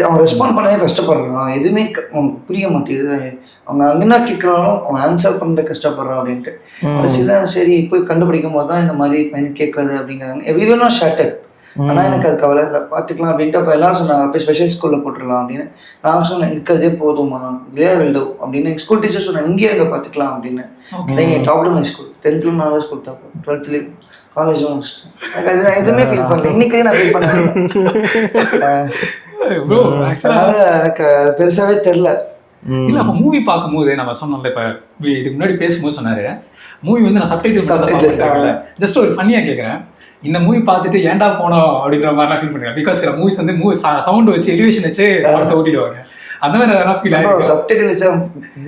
அவன் ரெஸ்பாண்ட் பண்ணவே கஷ்டப்படுறான், எதுவுமே அவனுக்கு புரிய மாட்டேங்குது. அவங்க என்ன கேட்குறாலும் அவன் ஆன்சர் பண்ணுற கஷ்டப்படுறான் அப்படின்ட்டு. கடைசியில் சரி போய் கண்டுபிடிக்கும் போது தான் இந்த மாதிரி பையன் கேட்காது அப்படிங்கிறாங்க. Everyone are shorted. ஆனால் எனக்கு அது கவலை இல்லை, பார்த்துக்கலாம் அப்படின்ட்டு. அப்போ எல்லாரும் சொன்னாங்க போய் ஸ்பெஷல் ஸ்கூலில் போட்டுடலாம் அப்படின்னு. நான் சொன்னேன் இருக்கிறதே போதுமா, இதுலேயே வெல்டு அப்படின்னு. எங்கள் ஸ்கூல் டீச்சர் சொன்னாங்க இங்கேயே எங்கே பார்த்துக்கலாம் அப்படின்னு. எங்கள் டாப்டு மை ஸ்கூல் 10th நான் தான் ஸ்கூல் டாப், 12th காலேஜும் முடிச்சிட்டேன். எனக்கு அது நான் எதுவுமே ஃபீல் பண்ணல, இன்னைக்கே நான் ஃபீல் பண்ணேன். எனக்கு அது பெருசாவே தெரியல. இல்ல அப்ப மூவி பார்க்கும்போது நம்ம சொன்னோம்ல, இப்ப இதுக்கு முன்னாடி பேசும்போது சொன்னாரு மூவி வந்து நான் சப்டைட்டில் ஜஸ்ட் ஒரு ஃபன்னியா கேட்கறேன். இந்த மூவி பார்த்துட்டு ஏன்டா போனோம் அப்படின்ற மாதிரிலாம் ஃபீல் பண்ணுறேன். பிகாஸ் சில மூவிஸ் வந்து சவுண்ட் வச்சு எலிவேஷன் வச்சு படத்தை ஓட்டிடுவாங்க. அந்த மாதிரி அதெல்லாம் ஃபீல் ஆகும். சப்டைட்டில்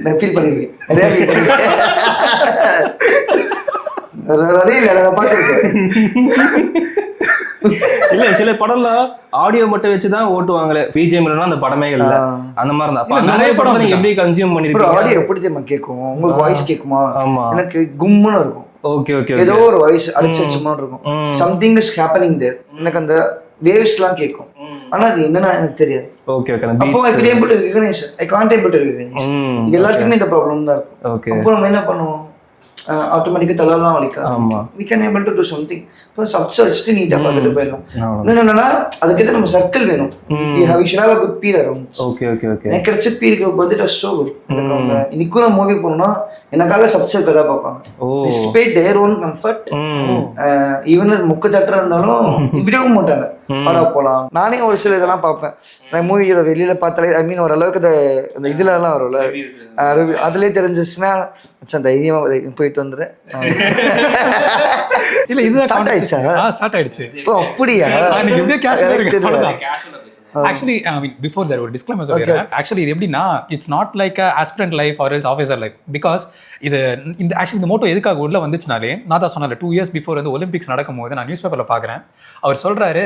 நான் ஃபீல் பண்ணிருக்கேன், நிறைய ஃபீல் பண்ணிருக்கேன். இல்ல சில படம்ல ஆடியோ மட்டும் வச்சுதான் ஓட்டுவாங்களே, பிஜிஎம் இல்லைன்னா அந்த படமே இல்ல. அந்த மாதிரி இருந்தா நிறைய படம் நீங்க எப்படி கன்சியூம் பண்ணிருக்கீங்க? ஆடியோ எப்படி தெரியுமா கேட்கும், உங்களுக்கு வாய்ஸ் கேட்குமா? எனக்கு கும்முன்னு இருக்கும். ஓகே ஓகே, ஏதோ ஒரு வாய்ஸ் அடிச்சு மாதிரி இருக்கும். Something is happening there. எனக்கு அந்த வேவ்ஸ்லாம் கேட்கும், ஆனா அது என்னன்னா எனக்கு தெரியாது. Okay okay. அப்போ I can't able to recognise, I can't able to recognise. இது எல்லாத்துக்குமே இந்த ப்ராப்ளம் தான் இருக்கும். ஓகே. அப்புறம் நம்ம என்ன பண்ணுவோம், ஆட்டோமேட்டிக்காக தலைலாம் வலிக்காது. We can able to do something. இப்போ சப்ஸ் வச்சுட்டு நீட்டாக பார்த்துட்டு போயிடலாம். இன்னொன்று என்னன்னா அதுக்கேற்ற நம்ம சர்க்கிள் வேணும். We should have a good peer around. Okay okay okay. எனக்கு கிடைச்ச பீருக்கு வந்துட்டு ஸோ குட். இன்னைக்கும் நான் மூவி போனோம்னா எனக்காக சப்ஸ் கதை பார்ப்பாங்க. Despite their own comfort. Even முக்கு தட்டுற இருந்தாலும் விடவும் மாட்டாங்க, படா போகலாம். நானே ஒரு சில இதெல்லாம் பார்ப்பேன். நான் மூவியோட வெளியில பார்த்தாலே ஐ மீன் ஓரளவுக்கு அந்த இதுலலாம் வரும்ல, அதுலேயே தெரிஞ்சிச்சுன்னா தைரியமா போயிட்டு வந்துடுறேன். இல்ல இதுதான் ஸ்டார்ட் ஆயிடுச்சா? ஸ்டார்ட் ஆயிடுச்சு. இப்போ அப்படியா? Actually, I mean, before that, ஒரு disclaimer சொல்லிடுறேன். Actually, இது எப்படின்னா, it's not like a aspirant life or else officer life. Because இந்த மோட்டோ எதுக்காக உள்ள வந்துச்சுனாலே, நான் தான் சொன்னேன் 2 years before வந்து ஒலிம்பிக்ஸ் நடக்கும் போது நான் நியூஸ் பேப்பரில் பார்க்குறேன். அவர் சொல்கிறாரு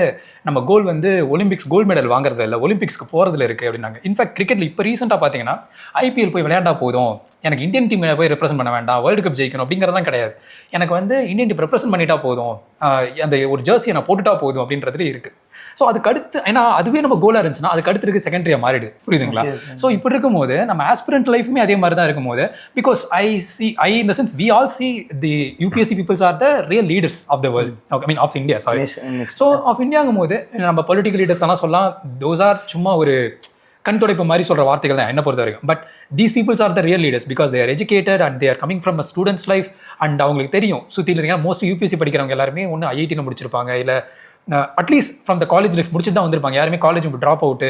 நம்ம கோல் வந்து ஒலிம்பிக்ஸ் கோல்டு மெடல் வாங்குறது இல்லை, ஒலிம்பிக்ஸ்க்கு போகிறதுல இருக்குது அப்படின்னாங்க. இன்ஃபேக்ட் கிரிக்கெட்டில் இப்போ ரீசெண்டாக பார்த்தீங்கன்னா ஐபிஎல் போய் விளையாண்டா போதும், எனக்கு இந்தியன் டீம் போய் ரெப்ரசென்ட் பண்ண வேண்டாம், வேர்ல்டு கப் ஜெயிக்கணும் அப்படிங்கிறதான் கிடையாது. எனக்கு வந்து இந்தியன் டீம் ரெப்ரசென்ட் பண்ணிட்டா போதும், அந்த ஒரு ஜெர்சியை நான் போட்டுட்டா போதும் அப்படின்றதுல இருக்குது. ஸோ அதுக்கு அடுத்து ஏன்னா அதுவே நம்ம கோலாக இருந்துச்சுன்னா அதுக்கு அடுத்து இருக்கு செகண்டரியாக மாறிடுது, புரியுதுங்களா? ஸோ இப்படி இருக்கும்போது நம்ம ஆஸ்பிரண்ட் லைஃப்மே அதே மாதிரி தான் இருக்கும்போது, because I in the sense we all see the UPSC peoples are the real leaders of the world. I mean of India, sorry. So of Indiaங்கும் போது நம்ம பொலிட்டிக்கல் லீடர்ஸ் எல்லாம் சொல்லலாம், those are சும்மா ஒரு கண் துடைப்பு மாதிரி சொல்கிற வார்த்தைகள் தான் என்ன பொறுத்த வரைக்கும். But these peoples are the real leaders because they are educated and they are coming from a students life. அண்ட் அவங்களுக்கு தெரியும் சுற்றியில் இருக்கீங்க. மோஸ்ட்லி யூபிஎஸ்சி படிக்கிறவங்க எல்லாருமே ஒன்று ஐஐடியில் முடிச்சிருப்பாங்க, இல்லை at least from the college life முடிச்சுட்டு தான் வந்திருப்பாங்க. யாருமே காலேஜ் ட்ராப் அவுட்டு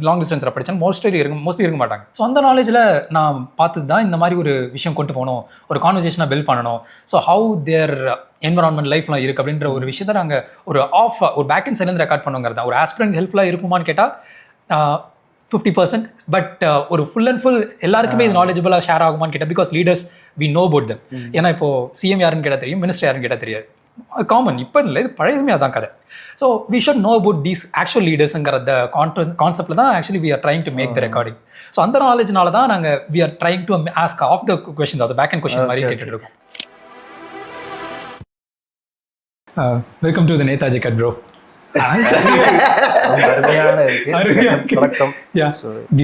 லாங் டிஸ்டன்ஸில் படித்தா மோஸ்ட்லி இருக்க மாட்டாங்க. ஸோ அந்த நாலேஜில் நான் பார்த்தது தான் இந்த மாதிரி ஒரு விஷயம் கொண்டு போகணும், ஒரு கான்வர்சேஷனை பில்ட் பண்ணணும். ஸோ ஹவு தேர் என்வரான்மெண்ட் லைஃப்லாம் இருக்குது அப்படின்ற ஒரு விஷயத்தை நாங்கள் ஒரு பேக் அண்ட் சைட்லேருந்து ரெக்கார்ட் பண்ணுங்கிறது தான். ஒரு ஆஸ்பிரண்ட் ஹெல்ப்ஃபுல்லாக இருக்குமான்னு கேட்டால் 50%. பட் ஒரு ஃபுல் அண்ட் ஃபுல் எல்லாருக்குமே இது நாலேஜபிளாக ஷேர் ஆகுமான்னு கேட்டால் because leaders we know about them. ஏன்னா இப்போது சிஎம் யாருன்னு கேட்டால் தெரியும், மினிஸ்டர் யாருன்னு கேட்டால் தெரியாது. காமன் இப்போ இல்லை, இது பழையதுமே அதான் கதை. So we should know about these actual லீடர்ஸுங்கிற கான்செப்டில் தான் actually we are trying to make the recording. So அந்த நாலேஜ்னால தான் நாங்கள் we are trying to ask of the questions, அது பேக் அண்ட் கொஸ்டின் மாதிரி கேட்டுட்டு இருக்கோம். Welcome to the Netaji cut bro.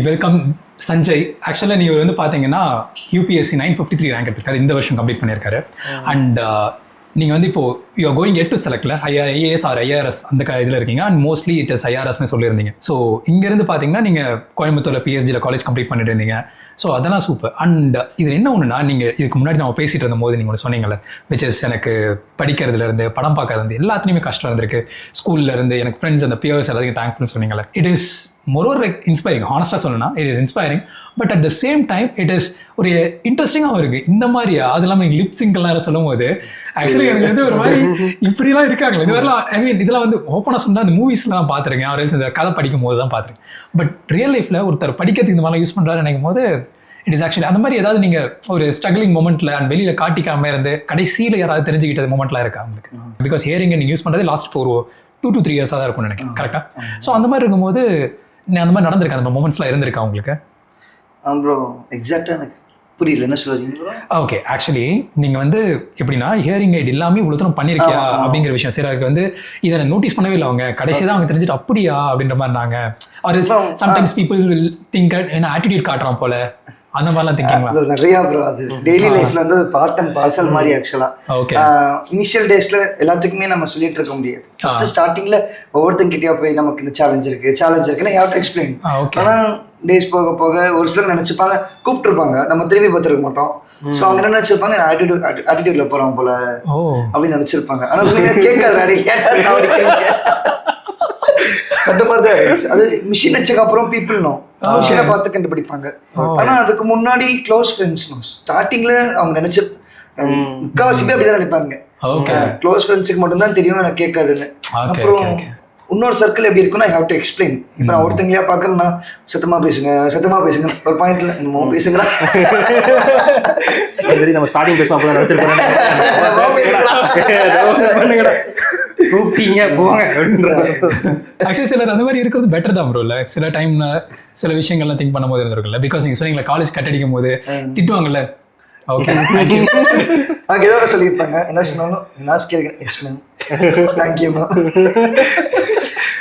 Welcome Sanjay. ஆக்சுவலாக நீங்கள் வந்து பார்த்தீங்கன்னா யூபிஎஸ்சி 953 ரேங்க் எடுத்திருக்காரு, இந்த வருஷம் கம்ப்ளீட் பண்ணியிருக்காரு. அண்ட் நீங்கள் வந்து இப்போது you are going at to செலக்ட்ல ஐஏஎஸ் ஆர் ஐஆர்எஸ் அந்த இதில் இருக்கீங்க. அண்ட் மோஸ்ட்லி இட் இஸ் ஐஆர்எஸ்னு சொல்லியிருந்தீங்க. ஸோ இங்கேருந்து பார்த்தீங்கன்னா நீங்கள் கோயம்புத்தூரில் பிஎஸ்ஜியில் காலேஜ் கம்ப்ளீட் பண்ணிட்டு இருந்தீங்க. ஸோ அதெல்லாம் சூப்பர். அண்ட் இது என்ன ஒன்றுனா, நீங்கள் இதுக்கு முன்னாடி நம்ம பேசிகிட்டு இருந்தபோது நீங்கள் ஒன்று சொன்னீங்கல்ல, விச் இஸ் எனக்கு படிக்கிறதுலேருந்து படம் பார்க்கறதுலேருந்து எல்லாத்துலேயுமே கஷ்டம் இருந்திருக்கு. ஸ்கூல்லேருந்து எனக்கு ஃப்ரெண்ட்ஸ் அந்த பியர்ஸ் எல்லாத்தையும் தேங்க்ஃபுல்னு சொன்னீங்கல்ல. It is moreover like inspiring. ஹானஸ்டாக சொல்லணும்னா it is inspiring. But at the same time it is ஒரு இன்ட்ரெஸ்டிங்காகவும் இருக்குது. இந்த மாதிரியா அது இல்லாமல் நீங்கள் லிப் சிங்கெல்லாம் சொல்லும் போது ஆக்சுவலி எனக்கு வந்து ஒரு மாதிரி இப்படிலாம் இருக்காங்களே இது மாதிரிலாம். ஐ மீன் இதெல்லாம் வந்து ஓப்பனாக சொன்னால் அந்த மூவிஸ்லாம் பார்த்துருக்கேன், அவர் இந்த கதை படிக்கும் போது தான் பார்த்துருக்கேன். பட் ரியல் லைஃப்பில் ஒருத்தர் படிக்கிறதுக்கு இந்த மாதிரிலாம் யூஸ் பண்ணுறாரு நினைக்கும் போது இட் இஸ் ஆக்சுவலி அந்த மாதிரி ஏதாவது நீங்கள் ஒரு ஸ்ட்ரகிளிங் மூமெண்ட்டில் அண்ட் வெளியில் காட்டிக்காமல் இருந்து கடைசியில் யாராவது தெரிஞ்சுக்கிட்டது மூமெண்ட்லாம் இருக்கா உங்களுக்கு? பிகாஸ் ஹியரிங் நீங்கள் யூஸ் பண்ணுறது லாஸ்ட் ஒரு 2 to 3 years தான் இருக்கும்னு நினைக்கிறேன், கரெக்டாக? ஸோ அந்த மாதிரி இருக்கும்போது அந்த மாதிரி நடந்திருக்கா, அந்த மூமெண்ட்ஸ்லாம் இருந்திருக்கா உங்களுக்கு? ப்ரோ எக்ஸாக்டாக எனக்கு புரியல என்ன சொல்றீங்க bro? ஓகே ஆக்சுவலி நீங்க வந்து எப்படின்னா ஹியரிங் எய்ட் எல்லாமே இவ்வளவு தூரம் பண்ணிருக்கியா அப்படிங்கிற விஷயம் சிலருக்கு வந்து இதை நோட்டீஸ் பண்ணவே இல்லை அவங்க கடைசி தான் அவங்க தெரிஞ்சுட்டு அப்படியா அப்படின்ற மாதிரி நாங்க ஒரு சம்டைம்ஸ் பீப்புள் வில் திங்க் என்ன ஆட்டிடியூட் காட்டுறான் போல அந்த மாதிரிலாம் திங்கிங்களா? நிறைய ப்ரோ அது டெய்லி லைஃப்ல வந்து பார்ட் அண்ட் பார்சல் மாதிரி ஆக்சுவலா. இனிஷியல் டேஸ்ல எல்லாத்துக்குமே நம்ம சொல்லிட்டு இருக்க முடியாது. ஃபர்ஸ்ட் ஸ்டார்டிங்ல ஒவ்வொருத்தங்கிட்டயா போய் நமக்கு இந்த சேலஞ்ச் இருக்குன்னு ஹேவ் டு எக்ஸ்பிளைன். ஆனா டேஸ் போக போக ஒரு சிலர் நினைச்சுப்பாங்க கூப்பிட்டுருப்பாங்க நம்ம திரும்பி பார்த்துருக்க மாட்டோம். ஸோ அவங்க என்ன நினைச்சிருப்பாங்க ஆட்டிடியூட்ல போறோம் போல அப்படின்னு நினைச்சிருப்பாங்க. ஆனா கேட்காது அந்த மாதிரிதான். அது மிஷின் வச்சதுக்கு அப்புறம் பீப்புள் நோ மிஷினை பார்த்து கண்டுபிடிப்பாங்க. ஆனா அதுக்கு முன்னாடி க்ளோஸ் ஃப்ரெண்ட்ஸ் நோ. ஸ்டார்டிங்ல அவங்க நினைச்சு முக்காவாசி பேர் அப்படிதான் நினைப்பாங்க. க்ளோஸ் ஃப்ரெண்ட்ஸுக்கு மட்டும்தான் தெரியும் எனக்கு கேட்காதுன்னு. அப்புறம் இன்னொரு சர்க்கிள் எப்படி இருக்குன்னா ஐ ஹேவ் டு எக்ஸ்பிளைன். இப்போ நான் ஒருத்தங்களையா பார்க்கறேன்னா சத்தமா பேசுங்க ஒரு பாயிண்ட்ல என்னமோ பேசுங்களா நம்ம ஸ்டார்டிங் பேசுவோம் ஆக்சுவலி சிலர் அந்த மாதிரி இருக்கிறது பெட்டர் தான் ப்ரோ. இல்லை சில டைம்ல சில விஷயங்கள்லாம் திங்க் பண்ணும்போது இருந்திருக்குல்ல. பிகாஸ் நீங்க சொன்னீங்களா காலேஜ் கட்டடிக்கும் போது திட்டுவாங்கல்ல. ஓகே அவங்க ஏதோ சொல்லியிருப்பாங்க என்ன சொன்னாலும் நான் கேட்கிறேன் எஸ் மேம் தேங்க்யூ மேம்.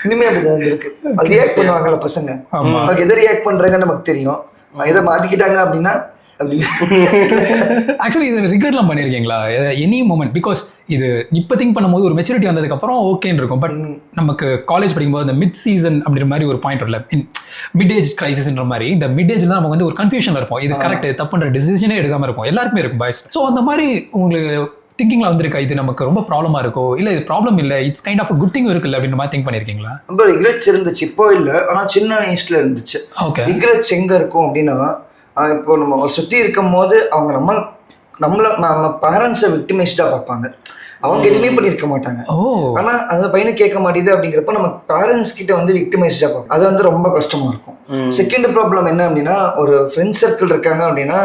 இனிமே அப்படிதான் இருக்கு. அது ரியாக்ட் பண்ணுவாங்கல்ல பசங்க. அவங்க எதை ரியாக்ட் பண்றாங்கன்னு நமக்கு தெரியும். எதை மாத்திக்கிட்டாங்க அப்படின்னா ஆக்சுவலி இது ரிக்ரெட்லாம் பண்ணியிருக்கீங்களா எனி மூமெண்ட்? பிகாஸ் இது இப்போ திங்க் பண்ணும்போது ஒரு மெச்சூரிட்டி வந்ததுக்கப்புறம் ஓகேன்னு இருக்கும். பட் நமக்கு காலேஜ் படிக்கும்போது அந்த மிட் சீசன் அப்படின்ற மாதிரி ஒரு பாயிண்ட் இல்லை, மிட் ஏஜ் கிரைசிஸ்ன்ற மாதிரி இந்த மிட் ஏஜ்ல நமக்கு வந்து ஒரு கன்ஃபியூஷன் இருப்போம். இது கரெக்ட் தப்புன்ற டிசிஷனே எடுக்காம இருக்கும். எல்லாருக்குமே இருக்கும் பாய்ஸ். ஸோ அந்த மாதிரி உங்களுக்கு திங்கிங்ல வந்திருக்கா இது நமக்கு ரொம்ப ப்ராப்ளமா இருக்கோ இல்லை இது ப்ராப்ளம் இல்லை it's kind of good thing இருக்குல்ல அப்படின்ற மாதிரி திங்க் பண்ணியிருக்கீங்களா? ரொம்ப ரிக்ரெட்ஸ் இருந்துச்சு. இப்போ இல்லை, ஆனால் சின்ன வயசுல இருந்துச்சு. ஓகே ரிக்ரெட்ஸ் எங்க இருக்கும் அப்படின்னா இப்போ நம்ம சுற்றி இருக்கும் போது அவங்க நம்ம பேரண்ட்ஸை விக்டிமைஸ்டா பார்ப்பாங்க. அவங்க எதுவுமே பண்ணியிருக்க மாட்டாங்க. ஆனா அந்த பையனை கேட்க மாட்டேது அப்படிங்கிறப்ப நம்ம பேரண்ட்ஸ் கிட்ட வந்து விக்டிமைஸ்டா பார்ப்போம். அது வந்து ரொம்ப கஷ்டமா இருக்கும். செகண்ட் ப்ராப்ளம் என்ன அப்படின்னா ஒரு ஃப்ரெண்ட்ஸ் சர்க்கிள் இருக்காங்க அப்படின்னா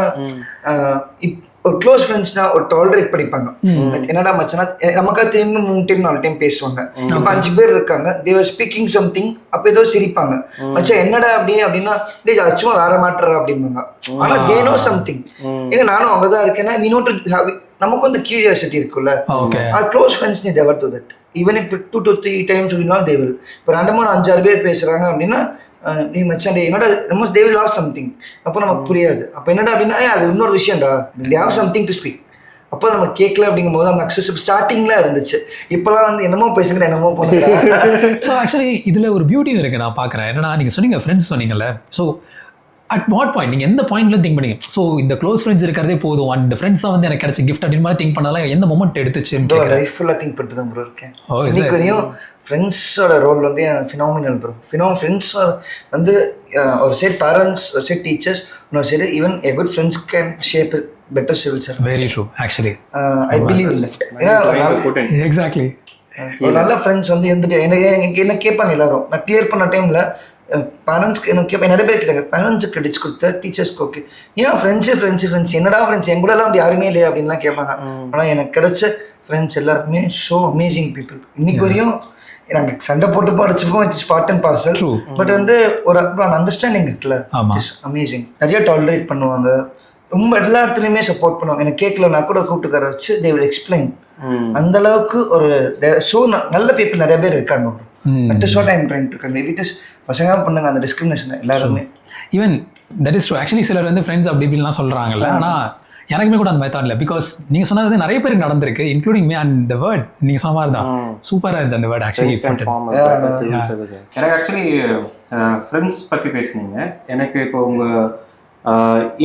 ஒரு க்ளோஸ் ஃப்ரெண்ட்ஸ்னா ஒரு டாலரேட் பண்ணிப்பாங்க. என்னடா மச்சனா நமக்கா திரும்பி 3 டைம் 4 டைம் பேசுவாங்க. இப்போ 5 பேர் இருக்காங்க, தேவர் ஸ்பீக்கிங் சம்திங், அப்போ ஏதோ சிரிப்பாங்க. மச்சா என்னடா அப்படின்னா சும்மா வேற மாட்டுறா அப்படிம்பாங்க. ஆனா தே நோ சம்திங். ஏன்னா நானும் அங்கதான் இருக்கேன்னா வி நோ டு ஹேவ் நமக்கு வந்து கியூரியாசிட்டி இருக்குல்ல. க்ளோஸ் ஃப்ரெண்ட்ஸ் நீ whatever do that even if 2 to 3 times அப்படின்னா தேவர். இப்போ ரெண்டமா 5-6 பேர் பேசுறாங்க அப்படின்னா நீ மச்சான் என்னடா ரொம்ப தே வில் ஹேவ் சம்திங். அப்போ நமக்கு புரியாது. அப்போ என்னடா அப்படின்னா அது இன்னொரு விஷயம்டா, they have something to speak. அப்போ நம்ம கேட்கல அப்படிங்கும் போது அந்த அக்சஸ் ஸ்டார்டிங்ல இருந்துச்சு. இப்போலாம் வந்து என்னமோ பேசுங்க என்னமோ பண்ணுங்க. ஸோ ஆக்சுவலி இதுல ஒரு பியூட்டி இருக்கு நான் பார்க்குறேன். என்னன்னா நீங்க சொன்னீங்க ஃப்ரெண்ட்ஸ் சொன்னீங்கல்ல. ஸோ அட் வாட் பாயிண்ட் நீங்கள் எந்த பாயிண்ட்ல திங்க் பண்ணீங்க ஸோ இந்த க்ளோஸ் ஃப்ரெண்ட்ஸ் இருக்கிறதே போதும் அந்த ஃப்ரெண்ட்ஸாக வந்து எனக்கு கிடைச்ச கிஃப்ட் அப்படின்னு மாதிரி திங்க் பண்ணாலும் எந்த மொமெண்ட் எடுத்துச்சு? லைஃப் ஃபுல்லாக திங்க் பண்ணிட்டு தான் ப்ரோ இருக்கேன். இன்னைக்கு வரையும் ஃப்ரெண்ட்ஸோட ரோல் வந்து ஃபினாமினல் ப்ரோ. ஃப்ரெண்ட்ஸ் வந்து ஒரு சைட் பேரண்ட்ஸ், ஒரு சைட் டீச்சர்ஸ், இன்னொரு side even a good friends can shape better civil service. Very true actually I believe in that. ஏன்னா எக்ஸாக்ட்லி ஒரு நல்ல ஃப்ரெண்ட்ஸ் வந்து இருந்துட்டு என்ன கேட்பாங்க எல்லாரும். நான் கிளியர் பண்ண டைமில் பேரண்ட்ஸ்க்கு எனக்கு கேட்பேன், நிறைய பேர் கேட்டாங்க பேரண்ட்ஸுக்கு கிரெடிட்ஸ் கொடுத்த டீச்சர்ஸ்க்கு ஓகே ஏன் ஃப்ரெண்ட்ஸ் என்னடா ஃப்ரெண்ட்ஸ் என் கூடலாம் அப்படி யாருமே இல்லையா அப்படின்லாம் கேட்பாங்க. ஆனால் எனக்கு கிடைச்ச ஃப்ரெண்ட்ஸ் எல்லாருமே ஸோ அமேசிங் பீப்புள். இன்னைக்கு வரையும் நாங்கள் சண்டை போட்டு படிச்சுப்போம், it's part and parcel. But வந்து ஒரு அந்த அண்டர்ஸ்டாண்டிங் இருக்குல்ல, அமேசிங். நிறைய டாலரேட் பண்ணுவாங்க, ரொம்ப எல்லா இடத்துலையுமே சப்போர்ட் பண்ணுவாங்க. எனக்கு கேட்கலன்னா கூட கூப்பிட்டு வச்சு தே வில் எக்ஸ்பிளைன். அந்த அளவுக்கு ஒரு ஸோ நல்ல பீப்புள் நிறைய பேர் இருக்காங்க. பசங்க பண்ணுங்க அந்த டிஸ்கிரிமினேஷன் எல்லாருமே. Even that is true actually. சிலர் வந்து ஃப்ரெண்ட்ஸ் அப்படி இப்படிலாம் சொல்றாங்கல்ல. ஆனால் எனக்குமே கூட அந்த மாதிரி தாட் இல்லை. பிகாஸ் நீங்கள் சொன்னது நிறைய பேருக்கு நடந்திருக்கு including me. And the word நீங்கள் சொன்ன மாதிரி தான் சூப்பராக இருந்துச்சு அந்த வேர்ட் ஆக்சுவலி. எனக்கு ஆக்சுவலி ஃப்ரெண்ட்ஸ் பற்றி பேசுனீங்க. எனக்கு இப்போ உங்கள்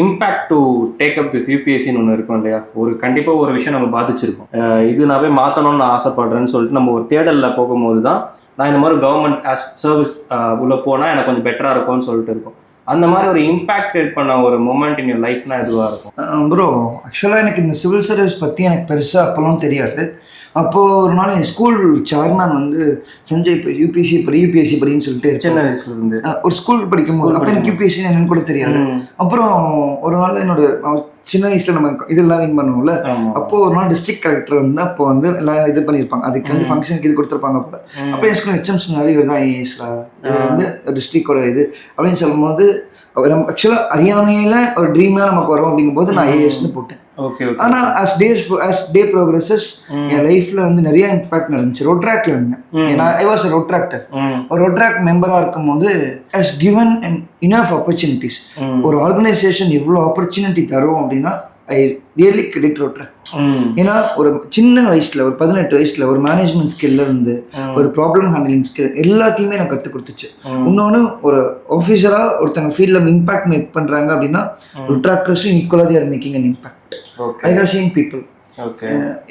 impact to take up this யூபிஎஸ்சின்னு ஒன்று இருக்கும் இல்லையா, கண்டிப்பாக ஒரு விஷயம் நம்ம பாதிச்சிருக்கோம். இது நான் போய் மாற்றணும்னு ஆசைப்படுறேன்னு சொல்லிட்டு நம்ம ஒரு தேடலில் போகும்போது தான் நான் இந்த மாதிரி கவர்மெண்ட் சர்வீஸ் உள்ள போனால் எனக்கு கொஞ்சம் பெட்டராக இருக்கும்னு சொல்லிட்டு இருக்கும். அந்த மாதிரி ஒரு இம்பாக்ட் கிரியேட் பண்ண ஒரு மொமெண்ட் இன் யூர் லைஃப்னா எதுவாக இருக்கும்? ப்ரோ ஆக்சுவலாக எனக்கு இந்த சிவில் சர்வீஸ் பற்றி எனக்கு பெருசாக அப்போலாம் தெரியாது. அப்போது ஒரு நாள் என் ஸ்கூல் சேர்மேன் வந்து சஞ்சய் இப்போ யூபிஎஸ்சி படின்னு சொல்லிட்டு சின்ன வயசுல இருந்து ஒரு ஸ்கூல் படிக்கும்போது அப்போ எனக்கு யூபிஎஸ்சி என்னன்னு கூட தெரியாது. அப்புறம் ஒரு நாள் என்னோட சின்ன வயசுல நம்ம இதெல்லாம் வின் பண்ணுவோம்ல, அப்போ ஒரு நாள் டிஸ்ட்ரிக்ட் கலெக்டர் வந்து அப்போ வந்து எல்லாம் இது பண்ணியிருப்பாங்க, அதுக்கு வந்து ஃபங்க்ஷனுக்கு இது கொடுத்துருப்பாங்க போல. அப்போ என் ஸ்கூல் ஹெச்எம் சொன்னாரு இவர் தான் ஐஏஎஸ்ல வந்து டிஸ்ட்ரிக்டோட இது அப்படின்னு சொல்லும் போது நம்ம ஆக்சுவலாக அறியாமையில ஒரு ட்ரீம்லாம் நமக்கு வரும் அப்படிங்கும்போது நான் ஐஏஎஸ்ன்னு போட்டேன். ஆனால் as day progresses என் லைஃப்ல வந்து நிறைய இம்பாக்ட் நடந்துச்சு. ரோட் ட்ராக்ல இருந்தேன், ஏன்னா ஐ வாஸ் ரோட் டிராக்டர். ஒரு ரோட் ட்ராக் மெம்பராக இருக்கும்போது as given enough opportunities, ஒரு ஆர்கனைசேஷன் எவ்வளோ ஆப்பர்ச்சுனிட்டி தரும் அப்படின்னா I really credit Rotaract. ஏன்னா ஒரு சின்ன வயசுல ஒரு 18 வயசுல ஒரு மேனேஜ்மெண்ட் ஸ்கில்ல இருந்து ஒரு ப்ராப்ளம் ஹேண்ட்லிங் ஸ்கில் எல்லாத்தையுமே நான் கற்றுக் கொடுத்துச்சு. இன்னொன்று ஒரு ஆஃபீஸரா ஒருத்தங்க ஃபீல்ட்ல இம்பாக்ட் மேக் பண்றாங்க அப்படின்னா ரோட் ட்ராக்டர்ஸும் ஈக்குவலாக they are making an impact. I have seen people.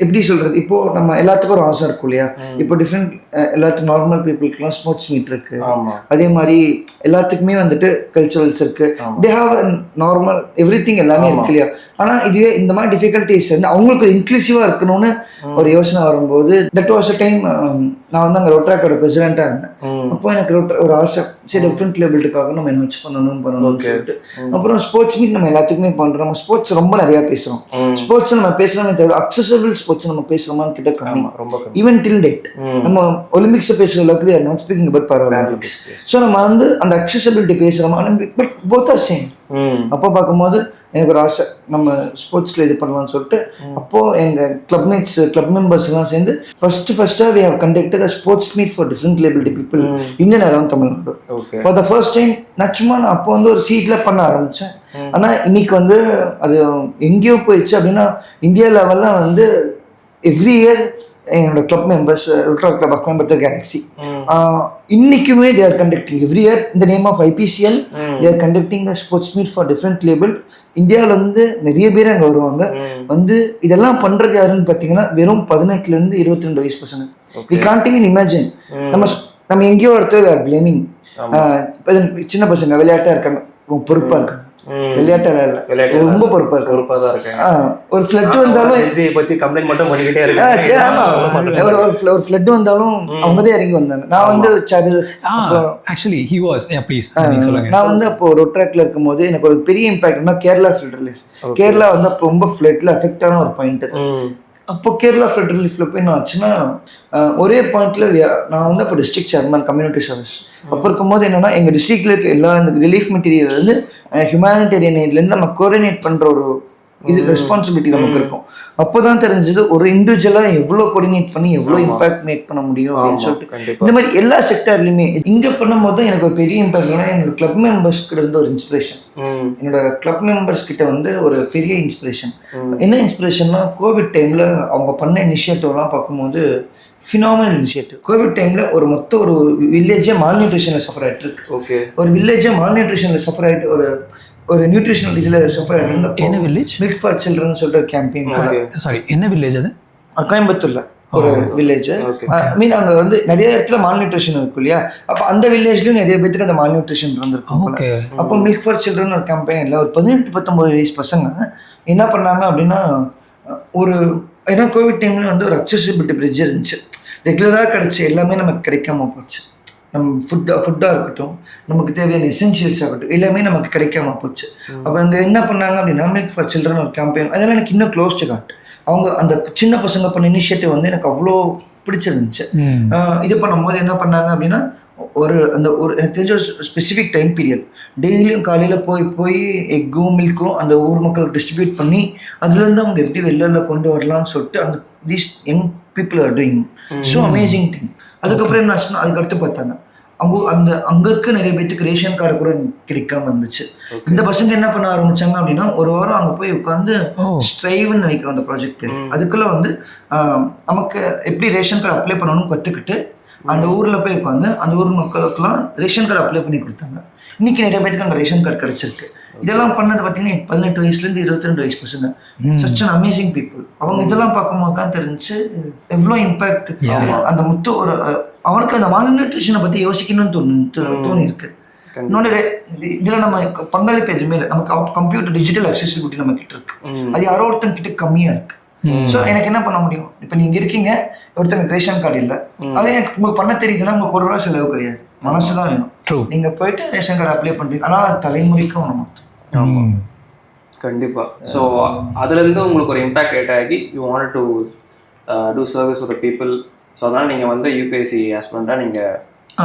எப்படி சொல்றது, இப்போ நம்ம எல்லாத்துக்கும் ஒரு ஆசை இருக்கும் இல்லையா, இப்போ டிஃப்ரெண்ட் எல்லாத்துக்கும் நார்மல் பீப்புளுக்குலாம் ஸ்போர்ட்ஸ் மீட் இருக்கு, அதே மாதிரி எல்லாத்துக்குமே வந்துட்டு கல்ச்சுரல்ஸ் இருக்கு, தே ஹாவ் நார்மல் எவ்ரிதிங் எல்லாமே இருக்கு இல்லையா. ஆனா இதுவே இந்த மாதிரி டிஃபிகல்ட்டிஸ் வந்து அவங்களுக்கு இன்க்ளூசிவா இருக்கணும்னு ஒரு யோசனை வரும்போது தட் வாஸ் அ டைம் நான் வந்து அங்கே ரோட்ராக்கோட பிரசிடென்ட்டா இருந்தேன். அப்போ எனக்கு ஒரு ஆசை, சரி டிஃப்ரெண்ட் லெவல்ட்டுக்காக நம்ம என்ன வச்சு பண்ணணும்னு சொல்லிட்டு அப்புறம் ஸ்போர்ட்ஸ் மீட் நம்ம எல்லாத்துக்குமே பண்றோம். நம்ம ஸ்போர்ட்ஸ் ரொம்ப நிறைய பேசுறோம், ஸ்போர்ட்ஸ் நம்ம பேசுறோமே தவிர அக்சசபிள் ஸ்போர்ட்ஸ் நம்ம பேசுறோமான்னு கிட்ட கம்மி. ஈவன் டில் டேட் நம்ம ஒலிம்பிக்ஸ் பேசுற அளவுக்கு are not speaking about Paralympics. So நம்ம வந்து அந்த அக்சசபிலிட்டி பேசுறோமா, பட் போத் ஆர் சேம். அப்போ பார்க்கும்போது எனக்கு ஒரு ஆசை நம்ம ஸ்போர்ட்ஸ்ல இது பண்ணலாம்னு சொல்லிட்டு அப்போ எங்க கிளப் மெம்பர்ஸ் எல்லாம் சேர்ந்து ஃபர்ஸ்டா we have conducted a sports meet for different ability people in and around Tamil Nadu. For the first time நான் அப்போ வந்து ஒரு சீட்ல பண்ண ஆரம்பிச்சேன். ஆனா இன்னைக்கு வந்து அது எங்கேயோ போயிடுச்சு அப்படின்னா இந்தியா லெவல்ல வந்து எவ்ரி இயர் என்னோட club members ultra club of Coimbatore galaxy இன்னைக்குமே they are conducting every year in the name of IPCL. they are conducting a sports meet for different label. இந்தியாவில் வந்து நிறைய பேர் அங்கே வருவாங்க. வந்து இதெல்லாம் பண்றது யாருன்னு பார்த்தீங்கன்னா வெறும் 18 இருந்து 22 வயசு பசங்க. we can't even imagine. நம்ம எங்கேயோ இடத்துல பிளேமிங் சின்ன பசங்க விளையாட்டா இருக்காங்க, பொறுப்பா இருக்காங்க, விளையாட்டால இல்ல ரொம்ப பொறுப்பா இருக்காங்க. ஒரு ஃப்ளட் வந்தாலும் பத்தி கம்ப்ளைண்ட் மட்டும் பண்ணிக்கிட்டே இருக்காங்க. ஆமா, ஒரு ஃப்ளட் வந்தாலும் அவங்க தான் இறங்கி வந்தாங்க. நான் வந்து ஆக்சுவலி ஹி வாஸ் ப்ளீஸ் நான் வந்து அப்போ ரோட் ட்ராக்ல இருக்கும்போது எனக்கு ஒரு பெரிய இம்பாக்ட்னா கேரளா ஃப்ளட் ரிலீஃப். கேரளா வந்து அப்போ ரொம்ப ஃப்ளட்ல அஃபெக்ட் ஆன ஒரு பாயிண்ட். அப்போ கேரளா ஃப்ளட் ரிலீஃப்ல போய் என்ன ஆச்சுன்னா ஒரே பாயிண்ட்ல நான் வந்து அப்போ டிஸ்ட்ரிக்ட் சேர்மன் கம்யூனிட்டி சர்வீஸ். அப்போ இருக்கும்போது என்னன்னா எங்க டிஸ்ட்ரிக்ட்ல இருக்க எல்லா இந்த ரிலீஃப் மெட்டீரியல் வந்து ஹியூமானிட்டேரியன் எய்ட்லேருந்து நம்ம கோஆர்டினேட் பண்ற ஒரு இது ரெஸ்பான்சிபிலிட்டி நமக்கு இருக்கும். அப்போதான் தெரிஞ்சது ஒரு இண்டிவிஜுவலா எவ்வளோ கோஆர்டினேட் பண்ணி எவ்வளோ இம்பாக்ட் மேக் பண்ண முடியும் அப்படின்னு சொல்லிட்டு இந்த மாதிரி எல்லா செக்டர்லையுமே இங்க பண்ணும்போது தான் எனக்கு ஒரு பெரிய இம்பாக்ட். ஏன்னா என்னோட கிளப் மெம்பர்ஸ் கிட்ட இருந்து ஒரு இன்ஸ்பிரேஷன், என்னோட கிளப் மெம்பர்ஸ் கிட்ட வந்து ஒரு பெரிய இன்ஸ்பிரேஷன். என்ன இன்ஸ்பிரேஷன்னா கோவிட் டைம்ல அவங்க பண்ண இனிஷியேட்டிவ்லாம் பார்க்கும்போது ஃபினாமினல் இனிஷியேட்டிவ். கோவிட் டைம்ல ஒரு வில்லேஜே மால்நியூட்ரிஷன்ல சஃபர் ஆயிட்டு இருக்கு. ஒரு வில்லேஜே மால்நியூட்ரிஷன்ல சஃபர் ஆயிட்டு ஒரு நியூட்ரிஷனல் இதுல சஃபர் ஆயிட்டு என்ன வில்லேஜ் மில்க் ஃபார் சில்ட்ரன் சொல்லிட்டு ஒரு கேம்பெயின். சாரி என்ன வில்லேஜ் அது? கோயம்புத்தூர்ல ஒரு வில்லேஜ். மீன் அங்க வந்து நிறைய இடத்துல மால்நியூட்ரிஷன் இருக்கும் இல்லையா, அப்ப அந்த வில்லேஜ்லயும் நிறைய பேருக்கு அந்த மால்நியூட்ரிஷன் இருந்திருக்கும். அப்போ மில்க் ஃபார் சில்ட்ரன் ஒரு கேம்பெயின்ல ஒரு 18-19 வயசு பசங்க என்ன பண்ணாங்க அப்படின்னா ஏன்னா கோவிட் டைம்ல வந்து ஒரு அக்சசிபிலிட்டி பிரிட்ஜ் இருந்துச்சு. ரெகுலராக கிடைச்ச எல்லாமே நமக்கு கிடைக்காம போச்சு. நம்ம ஃபுட்டாக இருக்கட்டும், நமக்கு தேவையான எசென்ஷியல்ஸ் ஆகட்டும், எல்லாமே நமக்கு கிடைக்காம போச்சு. அப்போ அங்கே என்ன பண்ணாங்க அப்படின்னா மில்க் ஃபார் சில்ட்ரன் ஒரு கேம்பெயின். அதெல்லாம் எனக்கு இன்னும் க்ளோஸ் டு காட். அவங்க அந்த சின்ன பசங்க பண்ண இனிஷியேட்டிவ் வந்து எனக்கு அவ்வளோ பிடிச்சிருந்துச்சு. இது பண்ணும்போது என்ன பண்ணாங்க அப்படின்னா எனக்கு தெரிஞ்ச ஒரு ஸ்பெசிஃபிக் டைம் பீரியட் டெய்லியும் காலையில் போய் எக்கும் மில்க்கும் அந்த ஊர் மக்களுக்கு டிஸ்ட்ரிபியூட் பண்ணி அதுலேருந்து அவங்க எப்படி வெளில கொண்டு வரலாம்னு சொல்லிட்டு அந்த these young people are doing so amazing thing. அதுக்கப்புறம் என்ன ஆச்சுன்னா அதுக்கடுத்து பார்த்தாங்க அங்க இருக்க நிறைய பேருக்கு ரேஷன் கார்டு கூட கிடைக்காம இருந்துச்சு. இந்த பசங்க என்ன பண்ண ஆரம்பிச்சாங்க அப்படின்னா ஒரு வாரம் அங்க போய் உட்காந்து ஸ்ட்ரைவ்னு நினைக்கிறோம் அந்த ப்ராஜெக்ட் பேர். அதுக்குள்ள வந்து நமக்கு எப்படி ரேஷன் கார்டு அப்ளை பண்ணணும்னு கத்துக்கிட்டு அந்த ஊர்ல போய் உட்காந்து அந்த ஊர் மக்களுக்குலாம் ரேஷன் கார்டு அப்ளை பண்ணி கொடுத்தாங்க. இன்னைக்கு நிறைய பேருக்கு அங்கே ரேஷன் கார்டு கிடைச்சிருக்கு. இதெல்லாம் பண்ணது பார்த்தீங்கன்னா 18 வயசுலேருந்து 22 வயசு பசங்க. Such an amazing people. அவங்க இதெல்லாம் பார்க்கும்போது தான் தெரிஞ்சு எவ்வளோ இம்பேக்ட் அந்த அவனுக்கு அந்த மால்நியூட்ரிஷனை பற்றி யோசிக்கணும்னு தோணி இருக்கு. இன்னொன்று இதில் நம்ம பங்களிப்பு எதுவுமே இல்லை. நமக்கு கம்ப்யூட்டர் டிஜிட்டல் அக்சசிபிலிட்டி நம்ம கிட்ட இருக்கு, அது யாரோ ஒருத்தன் கிட்ட கம்மியாக இருக்கு. ஸோ எனக்கு என்ன பண்ண முடியும்? இப்போ நீங்க இருக்கீங்க, ஒருத்தங்க ரேஷன் கார்டு இல்லை, அது எனக்கு உங்களுக்கு பண்ண தெரியுதுன்னா உங்களுக்கு ஒரு ரூபா செலவு கிடையாது, மனசு தான் வேணும். நீங்க போயிட்டு ரேஷன் கார்டு அப்ளை பண்றீங்க, ஆனால் அது தலைமுறைக்கும் ஒன்று மாற்றும். ஆமாம், கண்டிப்பா. ஸோ அதுலேருந்து உங்களுக்கு ஒரு இம்பாக்ட் கிரியேட் ஆகி you want to do service with people. So அதனால் நீங்கள் வந்து யூபிஎஸ்சி ஆஸ்பிரண்டாக நீங்கள்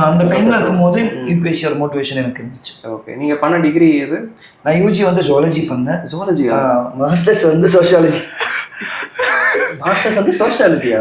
அந்த டைமில் இருக்கும்போது யூபிஎஸ்சி ஒரு மோட்டிவேஷன் எனக்கு இருந்துச்சு. ஓகே, நீங்கள் பண்ண டிகிரி எது? நான் யூஜி வந்து ஜுவாலஜி பண்ணேன். ஜுவாலஜியா? மாஸ்டர்ஸ் வந்து சோஷியாலஜி. மாஸ்டர்ஸ் வந்து சோஷியாலஜியா?